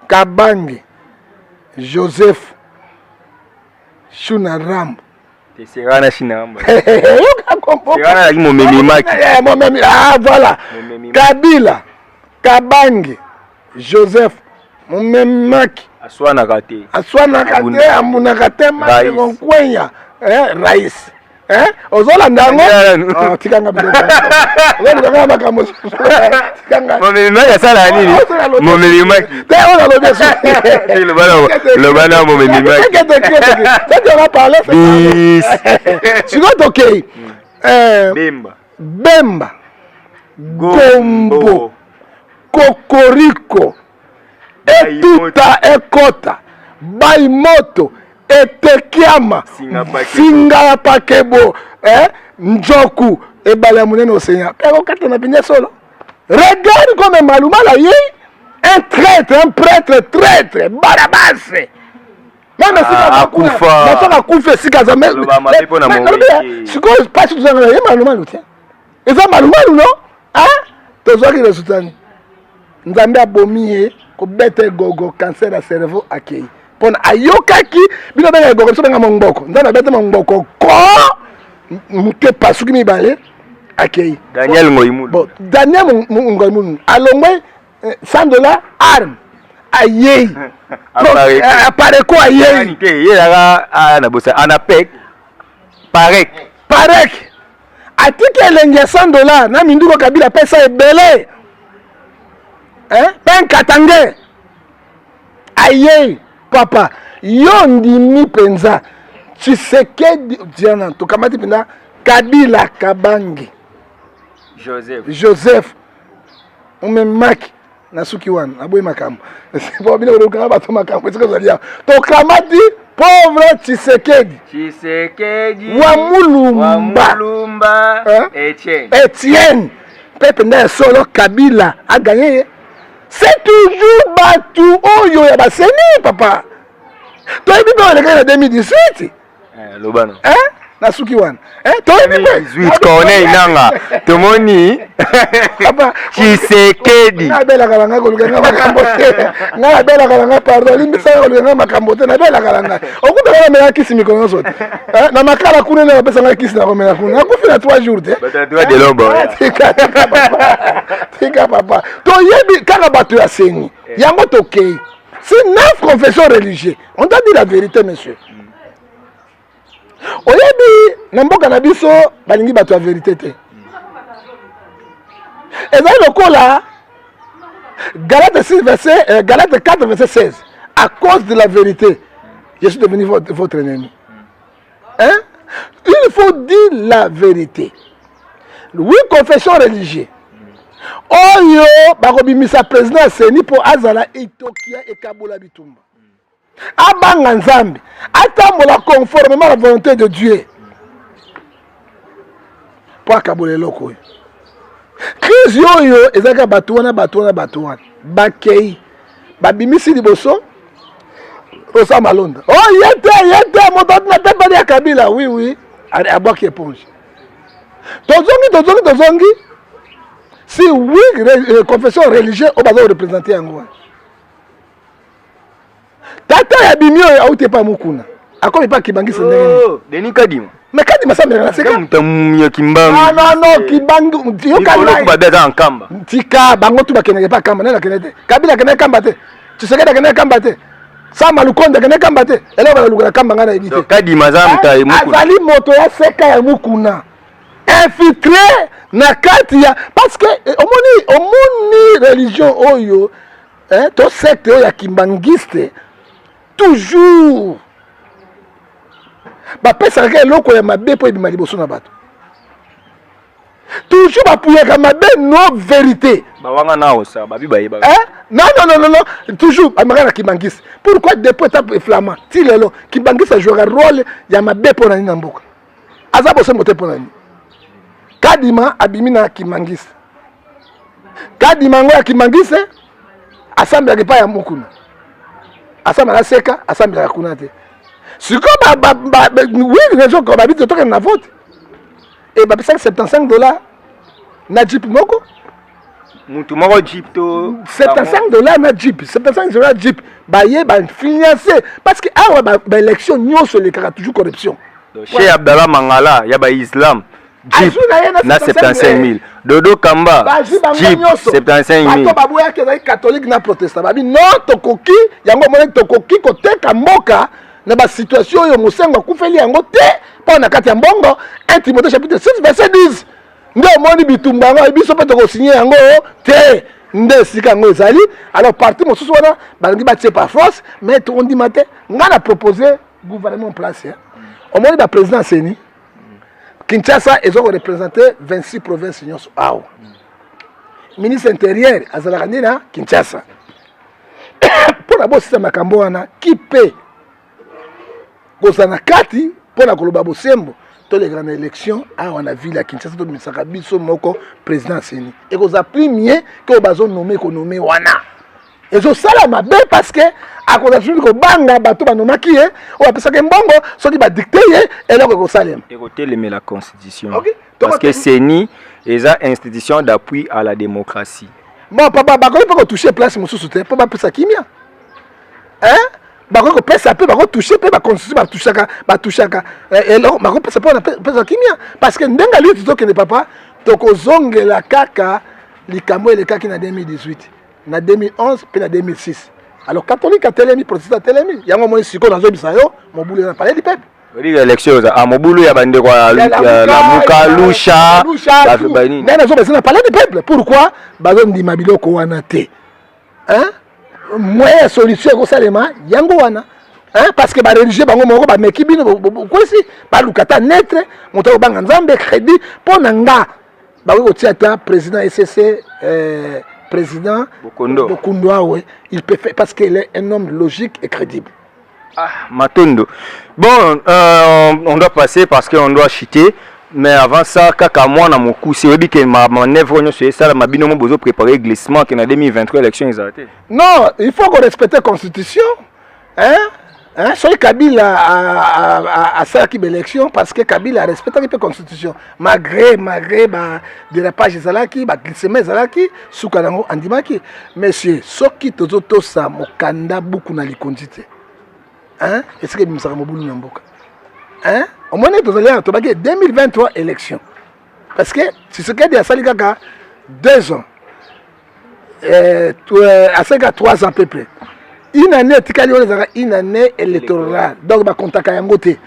Kabange Joseph Shuna Rambo Serana Shinamba Serana ki momemi maki voilà Kabila Kabange Joseph momemi maki aswana kate amuna kate maki kwenya rais ozolanda yango tikanga biloko ozolanda makambo tikanga momemi maki asala nini momemi maki te on a le bana momemi maki tu vas parler c'est ok Bemba Gombo Kokoriko Etuta Ekota Baimoto Etekiama Singala Pakebo Njoku Ebale Munene Océan Pero kata na pinye solo regarde comme Maluma là un traître un prêtre traître Barabas même si na kufa si kazamel siko pas tout ça Maluma lutien et ça Maluma non tozwaki resultani nzambe abomi ko bete gogo cancer ya cerveau akei pona ayokaki bino benga gogo so benga mongoko nzambe bete mongoko ko muke pasuki mibale akei Daniel Ngoimulu bon Daniel Ngoimulu alongwe $100 arme ayei apare ko ayei ye la na bosa anapek parek atiki elenge $100 na minduko Kabila pesa ebele pen katange aye papa yo ndimi penza Tshisekedi diana tokamati pena Kabila Kabange Joseph umemaki na suki wana aboyi makambo bo bino ko bato makambo tsiko zalia tokamati pauvre Tshisekedi wa Mulumba Etienne pepe na solo Kabila a gagné c'est toujours Batu Oyo ya baseni papa to ebi ba le gagné 2018 lobano na suki wana to ebi 18 Corneille nanga tomoni papa Tshisekedi na bela kalanga ko lukanga makambo te na bela kalanga pardon limbisa ko lukanga makambo te na bela kalanga okuta kana mena kisi mikono sote na makala kuna na pesa nga kisi na ko mena kuna akufina 3 jours te batatu de lombo tika papa to yebi kaka bato ya seni yango tokei c'est 9 confessions religieuses on doit dire la vérité monsieur oyebi na mboka na biso balingi bato ya vérité te ezali lokola Galate 4 verset 16 à cause de la vérité je suis devenu votre ennemi il faut dire la vérité oui confession religieuse oyo bakobimisa président seni po azala itokia ekabola bitumba abanga nzambe atambola conformément à la volonté de Dieu po akabola eloko oyo crise oyo ezalaka bato wana bakei babimisi liboso osa malonda yete moto atina te bali ya Kabila oui abwaki éponge tozongi si oui confession religieuse o bazo représenter yango tata ya bimi oyo auti pa mukuna akomi pa kibangisa ndenge Denis Kadima mais Kadima sambela na seka mutamunya kimbanga non kibangu yo kana ko badeza en kamba tika bango tu bakene pa kamba na kenete Kabila kenete kamba te Tshisekedi kenete kamba te Sama Lukonde kenete kamba te ele ba lukula kamba ngana ebite Kadima zamta mukuna azali moto ya seka ya mukuna infiltré na kati ya parce que omoni religion oyo to secte oyo ya kimbangiste toujours bapesaka eloko ya mabe mpo ebima liboso na bato toujours bapuyaka mabe no vérité bawanga nao sa babi bayeba non toujours bamaka na kimbangiste pourquoi depuis étape flamand ti lelo kimbangiste ajouaka rôle ya mabe mpo na nini na mboka aza bosembo te mpo na nini Kadima abimi na kimbangiste kadi mango ya kimangise assemblée pas ya mukuna assemblée seka assemblée ya kuna te siko oui raison ko ba bito to na vote et ba $75 na jeep moko mutu moko jeep to $75 na jeep $75 jeep ba ye ba financer parce que awa ba élection nyonso le kaka toujours corruption chez Abdallah Mangala ya ba Islam jeep na 75 000 Dodo Kamba jeep 75 000 bato baboya ke ezali catholique na protestant babi non tokoki yango moni tokoki koteka mboka na ba situation oyo mosengo akufeli yango te mpo na kati ya mbongo 1 Timothée chapitre 6 verset 10 nde omoni bitumba yango biso mpe tokosinye yango te nde esika yango ezali alors parti mosusu wana balingi batie par force mais tokondima te ngai na proposé gouvernement en place omoni baprésident seni Kinshasa ils ont représenté 26 provinces nyonso awa ministre intérieur azalaka nde na Kinshasa mpo na bosisa makambo wana ki mpe kozala na kati mpo na koloba bosembo tolekaka na élection awa na ville ya Kinshasa tobimisaka biso moko président seni ekozala plus mie ke oyo bazonome ekonome wana ezosala mabe parce que akoza toujours kobanga bato banomaki ye oyo apesaka mbongo soki badicte ye eloko ekosalema ekoteleme la constitution parce que seni eza institution d'appui à la démocratie bon papa bakoki mpe kotouche place mosusu te mpo bapesa kimia bakoki kopesa mpe bakotouche mpe baconstitution batushaka eloko bakopesa mpe pesa kimia parce que ndenge alii tokende papa tokozongela kaka likambo elekaki na 2018 na 2011 puis na 2006 alors catholique a telemi protestant telemi yango moi siko nazo bisayo mobulu na palais du peuple oui élection a mobulu ya bande kwa la muka lusha ba nini na nazo besa na palais du peuple pourquoi bazo ndima biloko wana te moi solution ko salema yango wana parce que ba religieux bango moko ba meki bino kwesi ba lukata netre moto banga nzambe crédit pona nga ba ko tia président SCC président Bokondo, il peut faire parce qu'il est un homme logique et crédible. Ah, Matondo. Bon, on doit passer parce qu'on doit chuter. Mais avant ça, kaka moi na moku, c'est vrai que ma manœuvre on sur ça, ma binomo besoin préparer glissement qui en 2023 élection exaltée. Non, il faut qu'on respecte la constitution. Sur Kabila a ça qui élection parce que Kabila a respecté la constitution malgré dérapage ezalaki glissement ezalaki suka nango andimaki monsieur soki tozoto sa mokanda buku na likondi te est-ce que bimisaka mobulu na mboka au moins tozali tobaki 2023 élection parce que si ce que asali kaka 2 ans asali kaka 3 ans à peu près une année tikali on ezaka une année électorale donc ba contaka yango te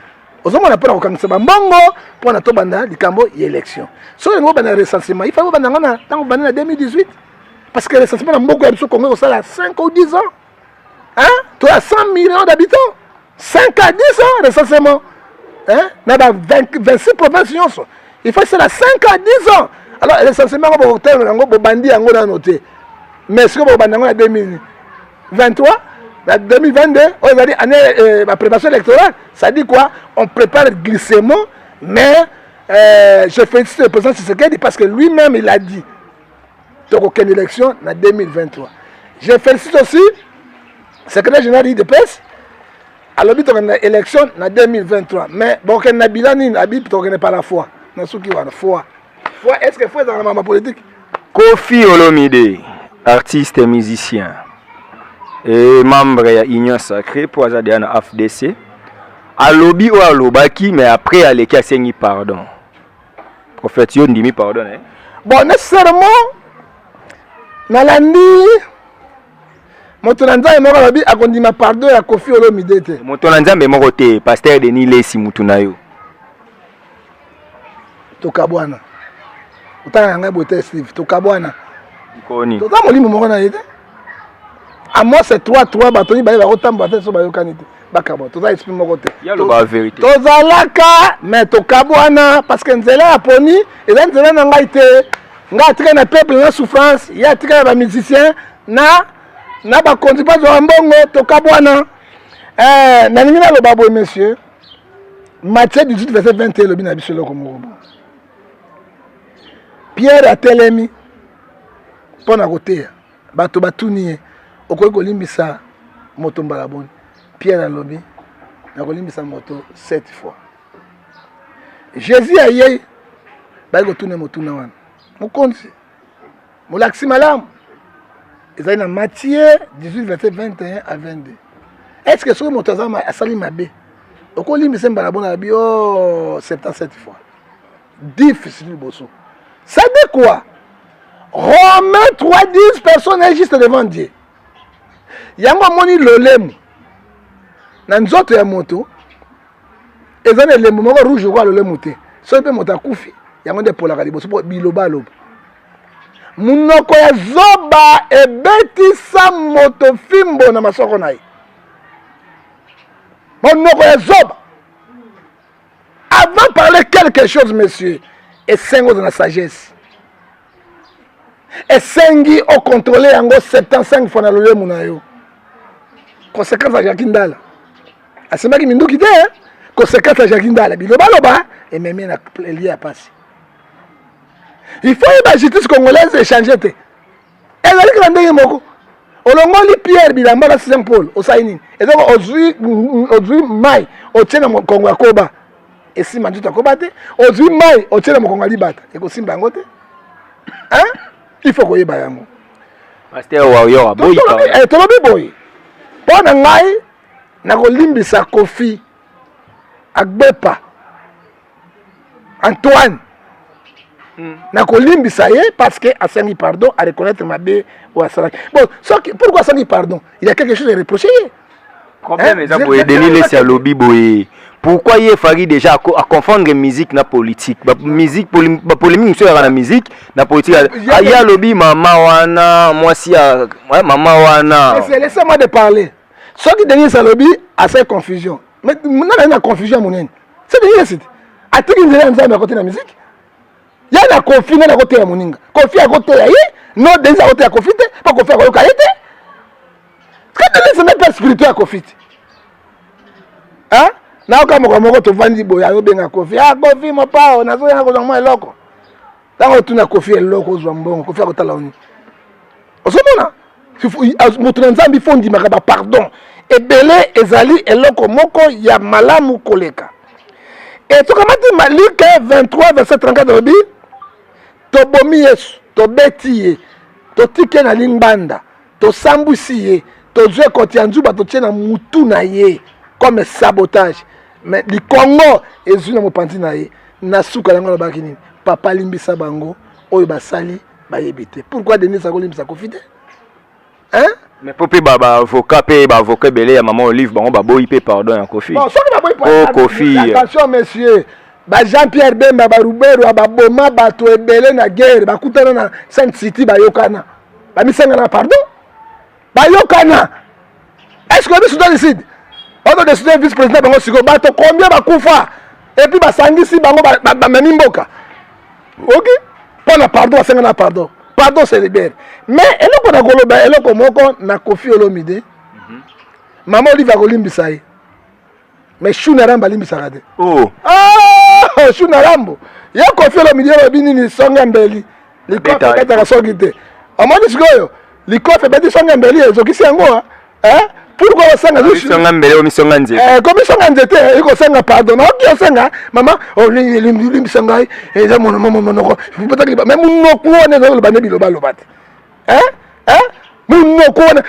ozomona pona kokangisa bambongo pona to banda likambo ya élection so yango bana recensement il faut banda ngana tango banda na 2018 parce que recensement na mboko ya biso Congo osala 5 ou 10 ans tu as 100 millions d'habitants 5 à 10 ans recensement na ba 26 provinces nyonso il faut c'est 5 à 10 ans alors recensement ko hotel yango bo bandi yango na noter mais ce que bo banda ngana 2023 2022, on va dire année ma préparation électorale, ça dit quoi? On prépare le glissement, mais je félicite le président Tshisekedi parce que lui-même il a dit donc aucune élection en 2023. Je félicite aussi le secrétaire général de l'IDPS à l'objet de l'élection en 2023. Mais bon, on a bilani, on n'a pas la foi. On a la foi. Est-ce que foi dans la politique? Kofi Olomide, artiste et musicien. Et membre de l'Union Sacrée pour aller à AFDC. À lobby ou à lobaki, mais après à l'équipe a pardon. Prophète Yon dimi pardon. Bon, nécessairement, Nalandi, Motonanza et Morabi a dit ma pardon à Kofi Olomide. Motonanza mais Morote, pasteur Denis Lesi Mutunayo. Tokabwana. Utanga bote Steve, Tokabwana. Koni. Tota molimo mokona yete. À moi c'est 3 batoni ba autant bater so ba yokanite. Bakabo, tota exprime moko te. Ya lo ba vérité. Tozalaka mais Tokabwana parce que nzela aponi et nzela na ngai te. Nga tika na peuple na souffrance, ya tika ba musicien na ba contribution ya mbongo Tokabwana. Na ningi na lo babo monsieur. Matthieu 18 verset 21 lobi na biso loko moko. Pierre a telemi mpo na koteya bato batuni ye okoki kolimbisa moto mbala boni Pierre alobi nakolimbisa moto 7 fois Jésus ayei bayi kotuna motuna wana mokonzi molakisi malamu ezali na Matthieu 18 verset 21 à 22 est-ce que soki moto asali mabe okolimbisa mbala boni abi 77 fois difficile bosso ça dit quoi? Romains 3:10 personne est juste devant Dieu. Yango moni lolemu na nzoto ya moto ezana lembu moko rouge kwa lolemu te so pe moto akufi yango nde polaka liboso po biloba loba munoko ya zoba ebetisa moto fimbo na masoko na ye munoko ya zoba avant de parler quelque chose monsieur et sengo de la sagesse et sengi au contrôler yango 75 fois na lolemu na yo conséquence à Jacques Ndala asemaki minduki te conséquence à Jacques Ndala biloba loba et même na lié à passer il faut que la justice congolaise échange te ezali ka ndenge moko olongoli Pierre Bilamba na Saint Paul osaini ezoko ozui mai otiena mokongo ya koba esima njuta koba te ozui mai otiena mokongo ya libata ekosimba yango te hein il faut koyeba yango Pasteur Wayo boyi tolobi boyi mpo na ngai nakolimbisa Kofi Agbepa Antoine nakolimbisa ye parce que asengi pardon à reconnaître mabe ou asalaki bon pourquoi asengi pardon il y a quelque chose à reprocher problème eza boye Denis Lesi alobi boye pourquoi il fallait déjà à confondre musique na politique musique polémique sur la musique na politique il y a lobby maman wana moi si maman wana laissez-moi de parler ce qui Denis Salobi a cette confusion mais non la confusion mon c'est Denis Lesi atiki nzela nzambe à côté de la musique il y a la Kofi na côté ya moninga Kofi à côté ya non Denis à côté ya Kofi pas Kofi à côté ya quand Denis n'est pas spirituel à Kofi hein na ka moko to vandi boya yo benga Kofi Kofi mo pa na zo ya ko mo eloko tango tuna Kofi eloko zo mbongo Kofi akotala oni osomona moto na nzambi fondi makaba pardon ebele ezali eloko moko ya malamu koleka et to kamati Malika 23 verset 34 obi to bomi Yesu to beti ye to tike na limbanda to sambusi ye to zwe koti ya nzuba to tiena mutu na ye comme sabotage mais le Congo ezui na mopanzi na ye na suka nango lobaki nini papa limbisa bango oyo basali bayebi te pourquoi Denis akolimbisa Kofi te hein mais popi baba avocat pe ba avocat belé ya maman Olive bango ba boyi pe pardon ya Kofi bon soki ba boyi pardon Kofi attention messieurs ba Jean-Pierre Bemba ba Rubero ba boma bato ebele na guerre ba kutana na Saint City ba yokana ba misenga na pardon ba yokana est-ce que biso dans ici on a décidé vice-président bango siko bato combien ba kufa et puis ba sangisi bango ba memi mboka OK pas na pardon senga na pardon pardon c'est libéré mais eloko na koloba eloko moko na Kofi Olomide maman Olive akolimbisa ye mais Shuna Rambo alimbisaka te Shuna Rambo ye Kofi Olomide olobi nini songa mbeli likofe ebetaka soki te omoni sikoyo likofe ebeti songa mbeli ezokisi yango pourquoi osanga songa mbeli omisonga nzete komisonga nzete ekosenga pardon oki osenga mama olimbisa ngai eza monoko mais munoko wana ezoloba nde biloba loba te munoko wana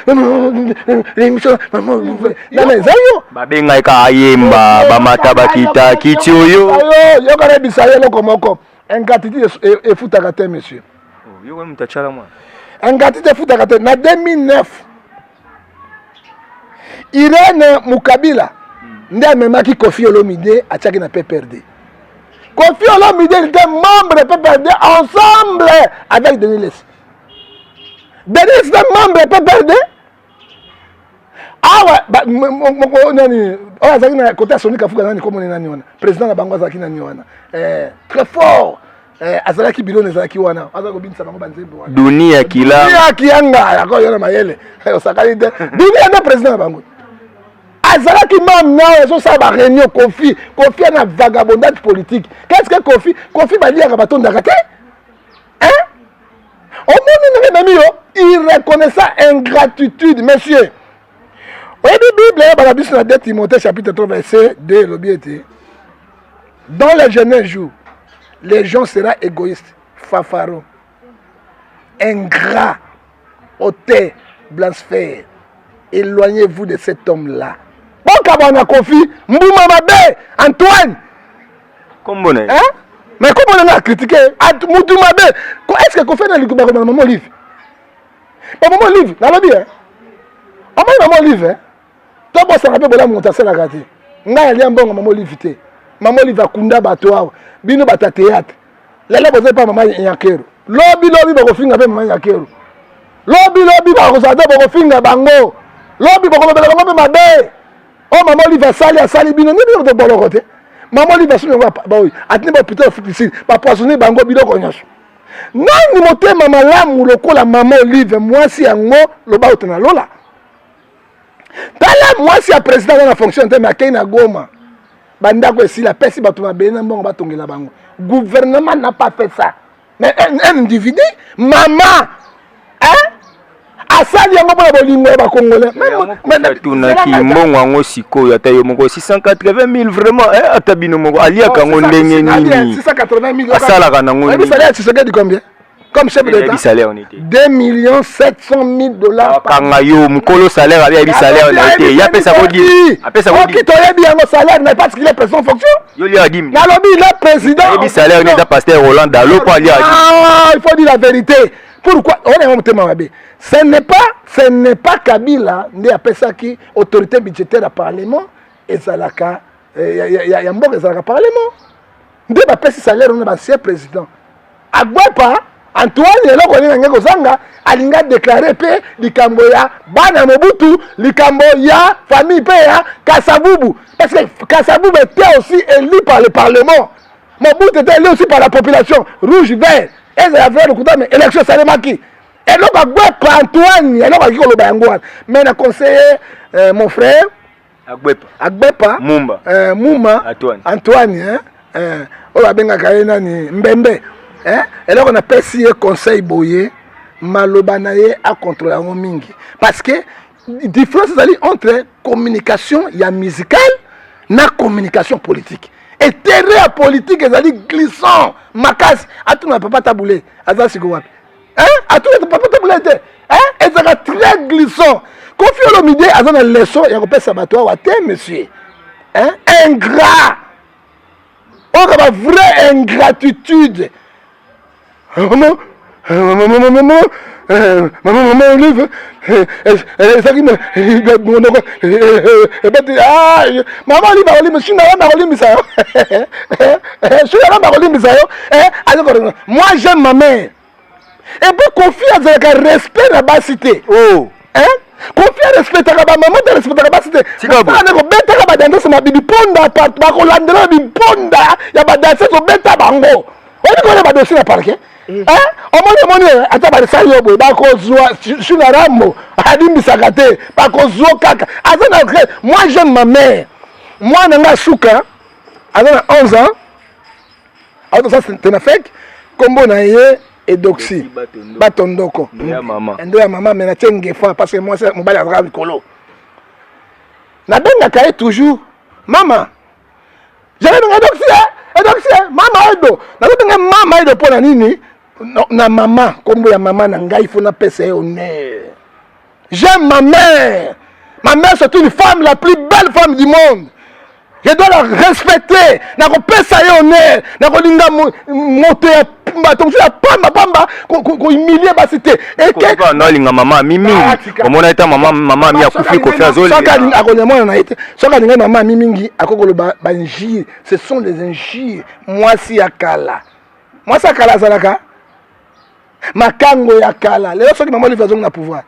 nana eza yo babengai ka ayemba bamata bakita kiti oyo yokana ebisa ye eloko moko ingratitude efutaka te monsieur yo mutu achala mwana ingratitude efutaka te na 2009 Irene Mukabila nde amemaki Kofi Olomide atiaki na PPRD. Kofi Olomide était membre de PPRD ensemble avec Denis Lesi. Denis était membre de PPRD. Ah ouais, nani azaki na côté Soni Kafuka nani comme nani wana. Président na bango azaki nani wana. Très fort. Azalaki bilone azalaki wana. Azako binisa bango banzembo wana. Dunia kila. Dunia kianga yako yona mayele. Osakali de. Dunia na président na bango. Azalaki même na so sa ba réunion Kofi na vagabondage politique. Qu'est-ce que Kofi va dire à baton d'arrêter? Hein? Il reconnaît ça ingratitude, monsieur. Oui, la Bible, dans 2 Timothée chapitre 3, verset 2, dans les jeunes jours, les gens seront égoïstes, fafarons, ingrats, hautains, blasphèmes. Éloignez-vous de cet homme-là. Bon, quand on a confié, Mbouma Mabé, Antoine. Comment on hein? Mais comment on a critiqué Mbouma Mabé? Est-ce que qu'on fait dans le maman livre? Maman livre, dans le bien. Maman livre, hein? Toi, bon, ça rappelle mon tasse la gâte. N'a rien bon, maman livre. Maman livre à Kunda Batoa, Bino Bata théâtre. Là, vous n'avez pas maman Yakero. Lobby, vous finir avec maman Yakero. Lobby, vous avez finir bango. Lobby, vous avez ma bête. Oh, maman livre à Sali, Bino, ni de bon côté. Maman livre à Sali, attendez, putain, ici, pas poissonner bango, Bino, cognac. Non, ni moté, maman lam, ou le col à maman livre, moi, si un mot, le bas au lola. Tala moi si le président dans la fonction de Makena Goma. Bandako si la paix si batuma bena bon batonge la bango. Gouvernement n'a pas fait ça. Mais un individu, maman, hein? Asali yango pour bolingo ba congolais. Mais tunaki mbongo ngo sikoyo atayo moko 680 000 vraiment atabino moko alia kango ndenge nini. 680 000. Asala kana ngo. Le salaire tu sais de combien? Comme chef de l'État, 2 700 000 $. Kangayo, mukolo salaire, il salaire, il y a pas ça vous dire. Après ça vous dire. Qui t'aurait bien un salaire, mais parce qu'il est président en fonction. Il y a dit. Nalobi, il est président. Il salaire, il est pasteur Roland Dalo, pas il y a dit. Ah, il faut dire la vérité. Pourquoi? On est un thème. Ce n'est pas Kabila, il y a ça qui autorité budgétaire à Parlement, et ça l'a qu'à. Il y a un bon Parlement. Il y a pas salaire, on est ancien président. À pas. Antoine eloko ni ngeko zanga alinga déclarer pe likambo ya bana Mobutu likambo ya famille pe ya Kasavubu parce que Kasavubu était aussi élu par le parlement. Mobutu était élu aussi par la population rouge vert et ça avait le coup mais élection salemaki et là ba gwa Antoine eloko ki koloba yango mais na conseiller mon frère Agbepa Mumba Antoine on va benga kaena ni Mbembe. Et là on a passé un conseil boyé malobanaye à contrôler en mingi parce que différence entre communication ya musicale na communication politique et terrain politique ezali glissant makas atuna papa taboulé azasi ko wapi atuna papa taboulé ezaka très glissant confie le midi azana leçon ya ko pesa bato wa te monsieur ingrat on a vraie ingratitude. Maman Olive, moi j'aime ma mère. Et puis confiance avec un respect à la bas cité. Oh. Hein? Confiance respect à la maman, respect à la bas cité. Si vous avez un ma bibi ponda, ba ko landela bibi ponda, ya ba danser so beta bango. On est pas dossier à parquet. Hein? On m'a dit, attends, bah, ça y est, bah, je suis la rambo, Adim Bisagate, bah, kaka. Moi, j'aime ma mère. Moi, je suis souka, à 11 ans. Alors, ça, c'est un fait. Comme on a eu, et doxy, batondoko. Maman. Et maman, mais je tiens fois parce que moi, c'est mon balai à colo. La benne a toujours, maman, j'avais un doxy, et donc c'est maman Edo. Na maman Edo pour la nini. Na maman, comme la maman nanga, il faut na pèse honneur. J'aime ma mère. Ma mère c'est une femme, la plus belle femme du monde. Je dois la respecter. Na ko pèse honneur. Na ko linga monter donc la pamba ko humilier ba cité. Et que non linga maman mimi. Comme on a été maman mi a kufi ko faire zoli. Soka akonya mo na été. Soka linga maman mimingi akokolo ba injure. Ce sont des injures. Moi si akala. Moi ça kala zalaka. Makango ya kala. Les autres qui maman lui faisons na pouvoir.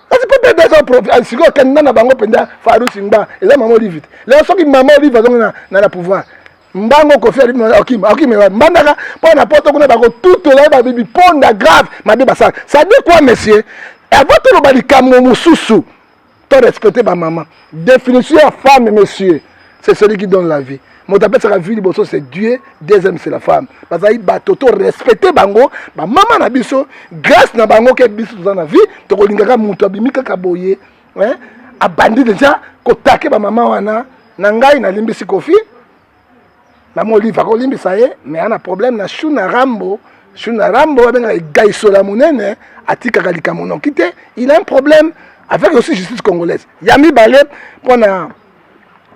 Parce que peut-être des autres si ko kenna na bango penda Farou Simba. Et là maman lui vite. Les autres qui maman lui faisons na pouvoir. Mbango ko faire okime mbandaka pour na poto kuna bako tout là ba bibi ponda grave ma biba ça dit quoi monsieur avant tout le kambo mususu to respecter ma maman définition de femme monsieur c'est celui qui donne la vie moto apesaka vie liboso c'est Dieu, deuxième c'est la femme. Bazali bato to respecter bango, ba mama na biso, grâce na bango ke biso toza na vie, to kolingaka moto abimi kaka boye, hein? Abandi déjà kotake ba mama wana, na ngai na limbisi kofi. Maman Olive ko limbisa ye, mais ana problème na Shuna Rambo abenga gaisola munene, atika kalika mono kite, il a un problème avec aussi justice congolaise. Yami balé pona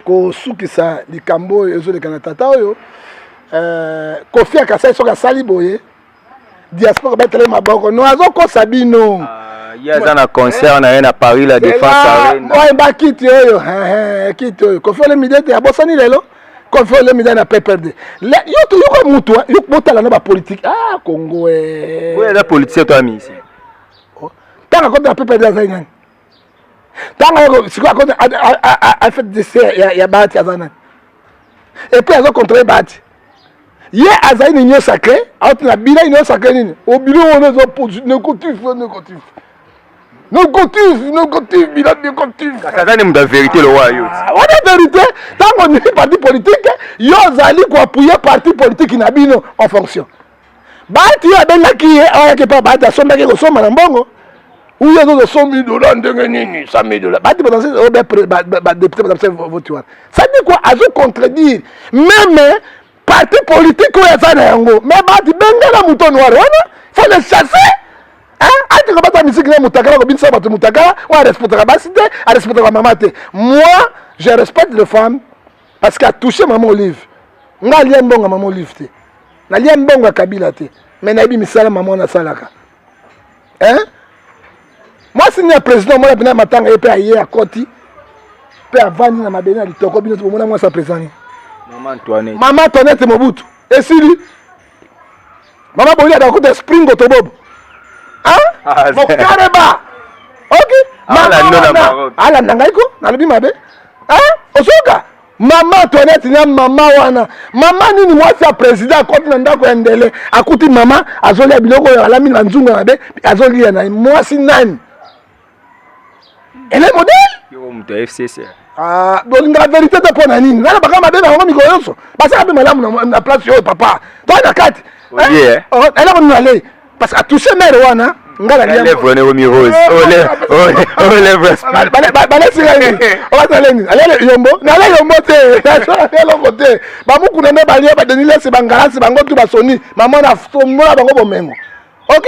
ko sukisa likambo ezo de kanatata oyo Kofi akasa soka sali boye diaspora betele maboko no azo ko sabino yaza na concert na na Paris la défense arena ouais ba kiti oyo kiti oyo Kofi le midete abosani lelo Kofi le midete na PPRD yo to yo mutu yo botala na ba politique Congo ouais la politique to ami ici tanga ko na PPRD azanya tanga siko ko a fait décès ya Bahati azana et puis azo contrôler Bahati ye azali ni union sacrée autre na bila union sacrée nini au bilo on est opposé négatif bila négatif kaza ni mda vérité le roi yo on a vérité tant on est parti politique yo azali ko appuyer parti politique na bino en fonction Bahati ya benaki ye ayake pa Bahati asomba ke ko soma na mbongo ou il y a $100 000 ndenge nini $100 000 Bahati potentiel ba député ba vote wana ça dit quoi azo contredire même parti politique ou ça na yango mais Bahati bengela muto noir wana faut le chasser hein ati ko bata musique na mutakala ko binsa bato mutakala wa respecter ba cité a respecter ba mama te moi je respecte les femmes parce qu'à toucher maman Olive nga liembonga maman Olive te na liembonga Kabila te mais na bi misala maman na salaka hein moi si le président moi na matanga et puis aye à Koti pe avani na mabena litoko bino to mona moi sa président Maman Antoinette Mobutu et Sili Maman Boli a d'accord spring au tobob hein mon carrément ok maman ala nangaiko na lobi mabe hein osoka Maman Antoinette na maman wana maman nini moi sa président Koti na ndako ya ndele akuti maman azoli biloko ya la mine nzunga mabe azoli na moi si nani elle est modèle yo mto FCC donc la vérité de pour nani na ba kama beba ngo mikoyoso basa ka be malamu na place yo papa toi na kati elle a on aller parce que toucher mère wana ngala liam lèvre ne omi rose bale sirani on va t'aller allez yombo na allez yombo te na lo côté ba muku na me balie ba denile se bangala se bango tu ba soni maman na somola bango bomengo OK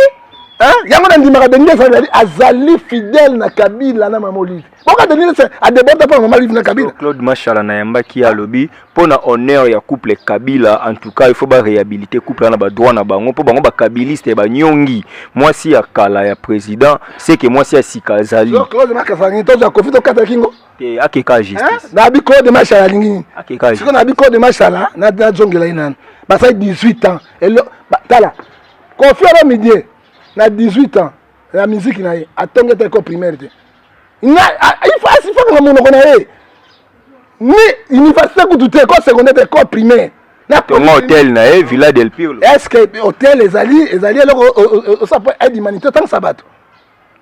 hein yango na ndimaka denile ça azali fidèle na Kabila na maman Olive pourquoi denile c'est a déborde pas maman Olive na Kabila Claude Machala na yamba ki a lobby pona honneur ya couple Kabila en tout cas il faut ba réhabiliter couple na ba droit na bango po bango ba kabiliste ba nyongi moi si ya kala ya président c'est que moi si ya sikazali Claude Machala to ja Kofi to kata kingo et akeka justice na bi Claude Machala lingi akeka siko na bi Claude Machala na zongela ina ba ça 18 ans et tala Kofi à midi na 18 ans la musique na atongete école primaire il faut que mon connaît ni université ku tout école secondaire école primaire na hôtel na Villa del Pio est-ce que hôtel les alliés ça peut être humanité tant sabat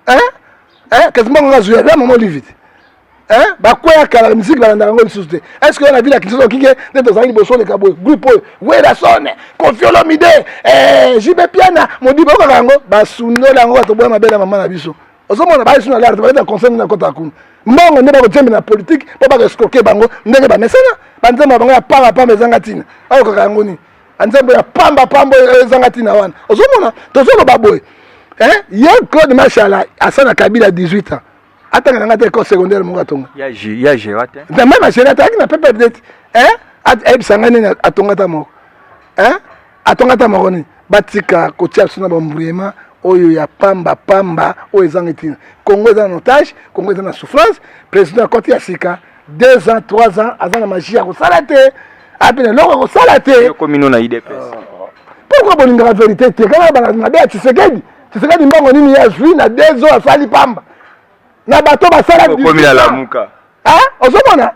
hein qu'est-ce que moi jouer là maman Olive hein ba quoi ya la musique ba ndanga lisuste est-ce que la ville qui sont qui est dans un bosso les cabo groupe ouais la sonne confiolo mide jibe piana modibo kango ba sundo lango to boya mabela mama na biso ozomona ba isu na l'art ba conseil na kota kun mbongo ne ba ko tembe na politique po ba escroquer bango ndenge ba mesana ba nzemba bango ya pamba ezanga tina ayo kango ni nzemba ya pamba ezanga tina wana ozomona tozolo baboy hein ye Claude Machala asana Kabila 18 ans atanga na ngate école secondaire mo gatonga ya gerate na même gerate aki na pepe peut-être hein ebisangane atongata moko hein atongata moko ni batika kotia suna bambuyema oyo ya pamba oyo ezanga tina Congo est en otage Congo est en souffrance président Koti ya sika 2 ans 3 ans azana magie ko salate apena loko ko salate komino na IDPS pourquoi bolinga la vérité te kana bana na bia Tshisekedi mbongo nini ya jui na 2 ans asali pamba na bato basala komi na lamuka ozomona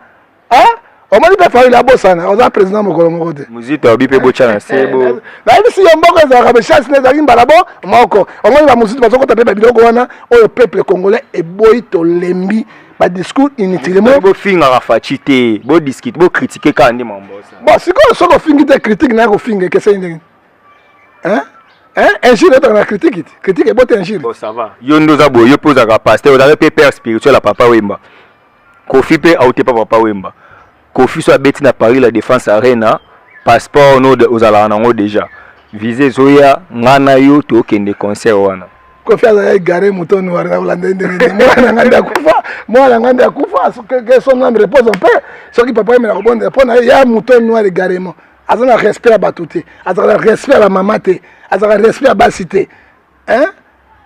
omoni pe fa ila bosana oza président mokolo moko te muzito obipe bocha na sebo na bisi yo mboko ezalaka be chance ne zali mbala bo moko omoni ba muzito bazokota pe biloko wana oyo peuple congolais eboyi to lembi ba discours inutilement bo finga rafachité bo discuter bo critiquer quand ndi mambosa bon si ko so ko fingi te critique na ko fingi que c'est hein injure dans la critique est bon injure bon ça va yo ndoza bo yo posa ka pasteur vous avez père spirituel à papa Wemba Kofi pe auté papa Wemba Kofi soit beti na Paris la défense arena passeport no aux ala nango déjà visé zoya ngana yo to kende concert wana Kofi a garé mouton noir na Hollande moi la nganda kufa que son âme repose en paix ce qui papa me la bonne répondre il y a mouton noir également azana respect à batouté azana respect à la mamate azana respect à basité hein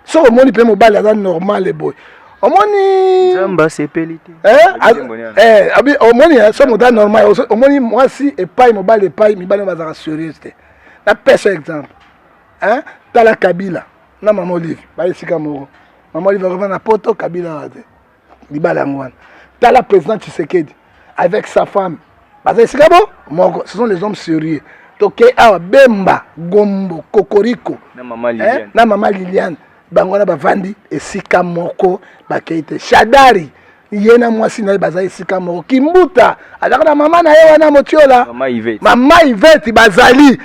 so moni pe mobile azana normal et boy omoni zamba sepelité abi omoni so moda normal omoni moi si et pas mobile et pas mi bana bazara sérieux na pèse exemple hein tala Kabila na maman Olive ba esika moko maman Olive va na poto Kabila wate libala ngwana tala président Tshisekedi avec sa femme esika bo moko ce sont les hommes sérieux toke awa Bemba Gombo Kokoriko na maman Liliane bangona bavandi esika moko bakeite Shadari yena mwasi na baza esika moko Kimbuta alaka na mama na ye wana motiola mama Yvette bazali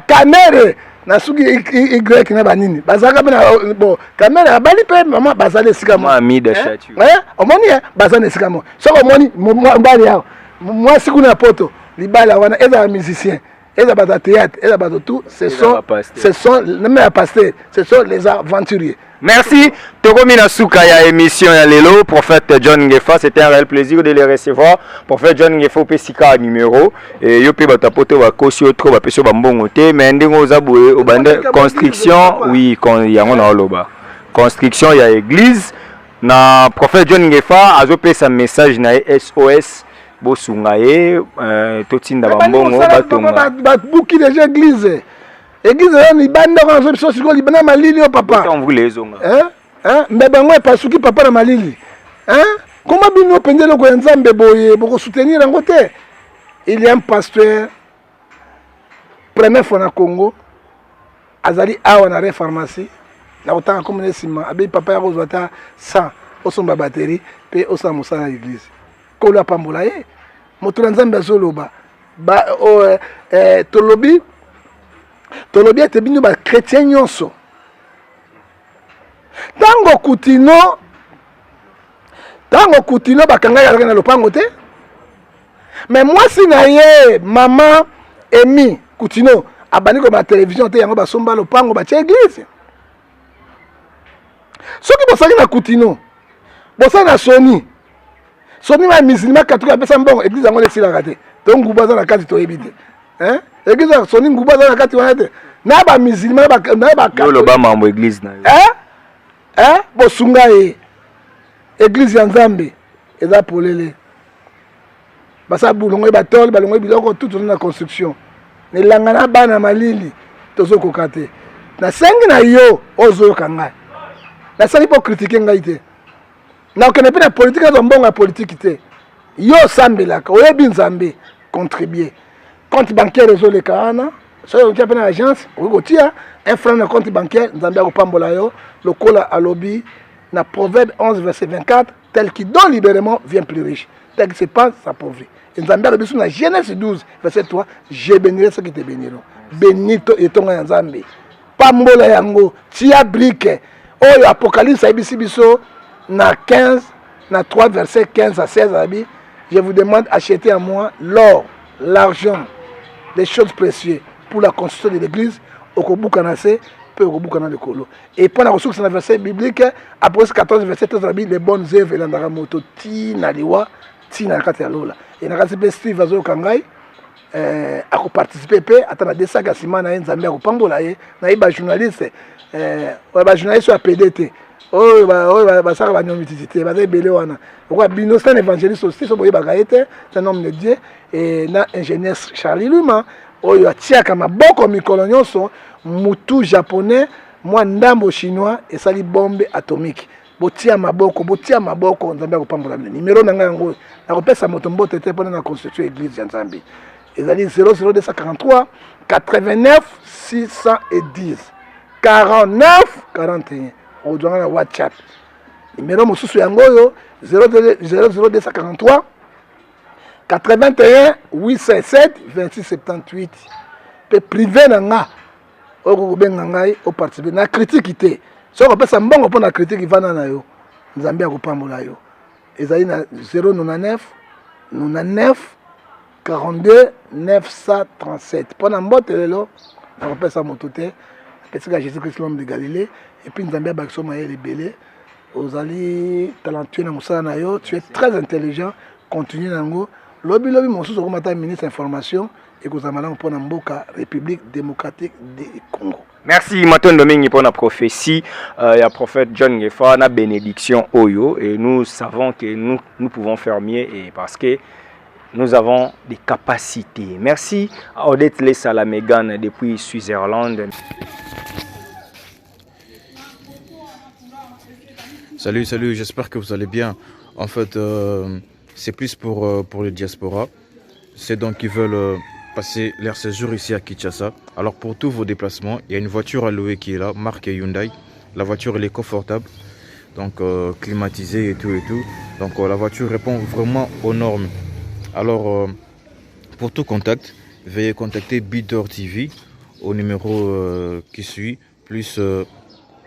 Kamere na suki y na banini bazaka bana bon Kamere abali pe mama bazali esika moko amida chatu omoni bazana esika moko so omoni mbali yao mwasi kuna poto libala wana eza musicien eza bata théâtre eza bata tout ce sont même à pasteur ce sont les aventuriers. Merci. Tokomina Souka ya émission ya lelo prophète John Ngefa, c'était un réel plaisir de les recevoir. Prophète John Ngefa pesika numéro et yo pe batapoto ba kosi otro ba peso ba mbongo te mais ndingo zaboué au bande construction oui quand yango na loba. Construction ya église na prophète John Ngefa azo pe sa message na SOS bosungaye totinda ba mbongo batonga. Ba buki déjà église. Église ni banda kwa nzo biso siko libana malili o papa. On voulait zonga. Mbeba ngwe pasuki papa na malili. Comment bino pendelo ko nzambe boye boko soutenir ngo te. Il y a un pasteur première fois na Congo azali awa na pharmacie na otanga comme nesima abi papa ya kozwata 100 osomba batterie pe osa musana église. Ko la pambola ye. Moto nzambe azoloba ba tolobi ete bino ba chrétien nyonso tango kutino bakanga ya na lopango te mais moi si na ye maman Emi Kutino abani ko ba télévision te yango basomba lopango ba tia église soki bosaki na Kutino bosaki na Sony ma musulman catholique apesa mbongo église yango lesilaka te to ngubu aza na kati toyebi te hein église Sony ngubu aza na kati wana te na ba musulman na ba catholique ba mambo église na yo bosunga ye église ya Nzambe eza polele basa bulongo ba tol balongo biloko tout na construction ne langana bana malili tozo kokate na sengi na yo ozo kanga na sali po critiquer ngai te na okene pe na politique zo mbongo ya politique te yo sambelaka oyebi Nzambe contribuer compte bancaire ezo le kana so yo tia pe na agence o tia un franc na compte bancaire Nzambe akopambola yo lokola alobi na Proverbe 11 verset 24 tel qui donne libérément vient plus riche tel qui se passe s'appauvrit. Et Nzambe alobi sur la Genèse 12 verset 3 je bénirai ceux qui te béniront bénito etonga Nzambe pambola yango tia brique oyo Apocalypse ayebisi biso na 15 na 3 verset 15 à 16 abi je vous demande acheter à moi l'or l'argent des choses précieuses pour la construction de l'église okobuka na se peu okobuka na lekolo et pendant que c'est un verset biblique après 14 verset 13 abi les bonnes œuvres landaka moto ti na liwa ti na kati ya lola et na kati pe Steve azo kangai ako participer pe atana desaka simana na Nzambe akopambola ye na iba journaliste ba journaliste ya PDT oh ba saka ba nyomitité ba belé wana pourquoi bino c'est un évangéliste aussi so boye ba gaete c'est un homme de Dieu et na ingénieur Charlie Luma oyo atiaka maboko mikolo nyonso mutu japonais moi ndambo chinois et sali bombe atomique botia maboko Nzambe akopambola numéro na nga ngo na kopesa moto mbote te pona na constituer église ya Nzambe ezali 00243 89 610 49 41 odwanga na WhatsApp numéro mosusu yango oyo 00243 81 807 26 78 pe privé na nga okobenga ngai oparticipe na critique te soki opesa mbongo mpo na critique ivanda na yo nzambe akopambola yo ezali na 099 99 42 937 mpo na mbote lelo nakopesa moto te apesika jésus christ l'homme de galilée epuis nzambe abakisa mayele ebele ozali talentueux na mosala na yo, tu es très intelligent, continue nango. Lobi mosusu okomata ministre information et kozamala pour na mboka République démocratique du Congo. Merci Matondo mingi pour la prophétie. Il y a prophète John Ngefa na bénédiction Oyo et nous savons que nous pouvons faire mieux et parce que nous avons des capacités. Merci à Odette Lessala-Megan depuis Suisse-Irlande. Salut, j'espère que vous allez bien. En fait, c'est plus pour le diaspora. C'est donc qu'ils veulent passer leur séjour ici à Kinshasa. Alors pour tous vos déplacements, il y a une voiture à louer qui est là, marque Hyundai. La voiture elle est confortable, donc climatisée et tout. Donc la voiture répond vraiment aux normes. Alors pour tout contact, veuillez contacter Bidor TV au numéro qui suit, plus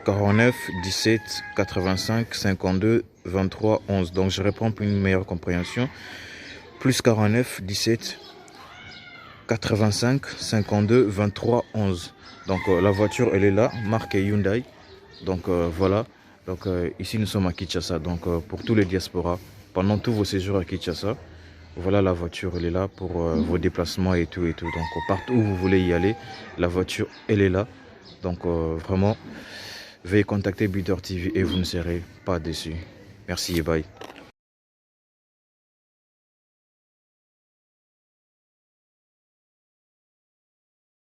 49 17 85 52 23 11. Donc je réponds pour une meilleure compréhension. Plus 49 17 85 52 23 11. Donc la voiture elle est là, marque Hyundai. Donc voilà. Donc ici nous sommes à Kinshasa. Donc pour tous les diasporas, pendant tous vos séjours à Kinshasa, voilà la voiture elle est là pour vos déplacements et tout. Donc partout où vous voulez y aller, la voiture elle est là. Donc vraiment, veuillez contacter Bidor TV et vous ne serez pas déçus. Merci et bye.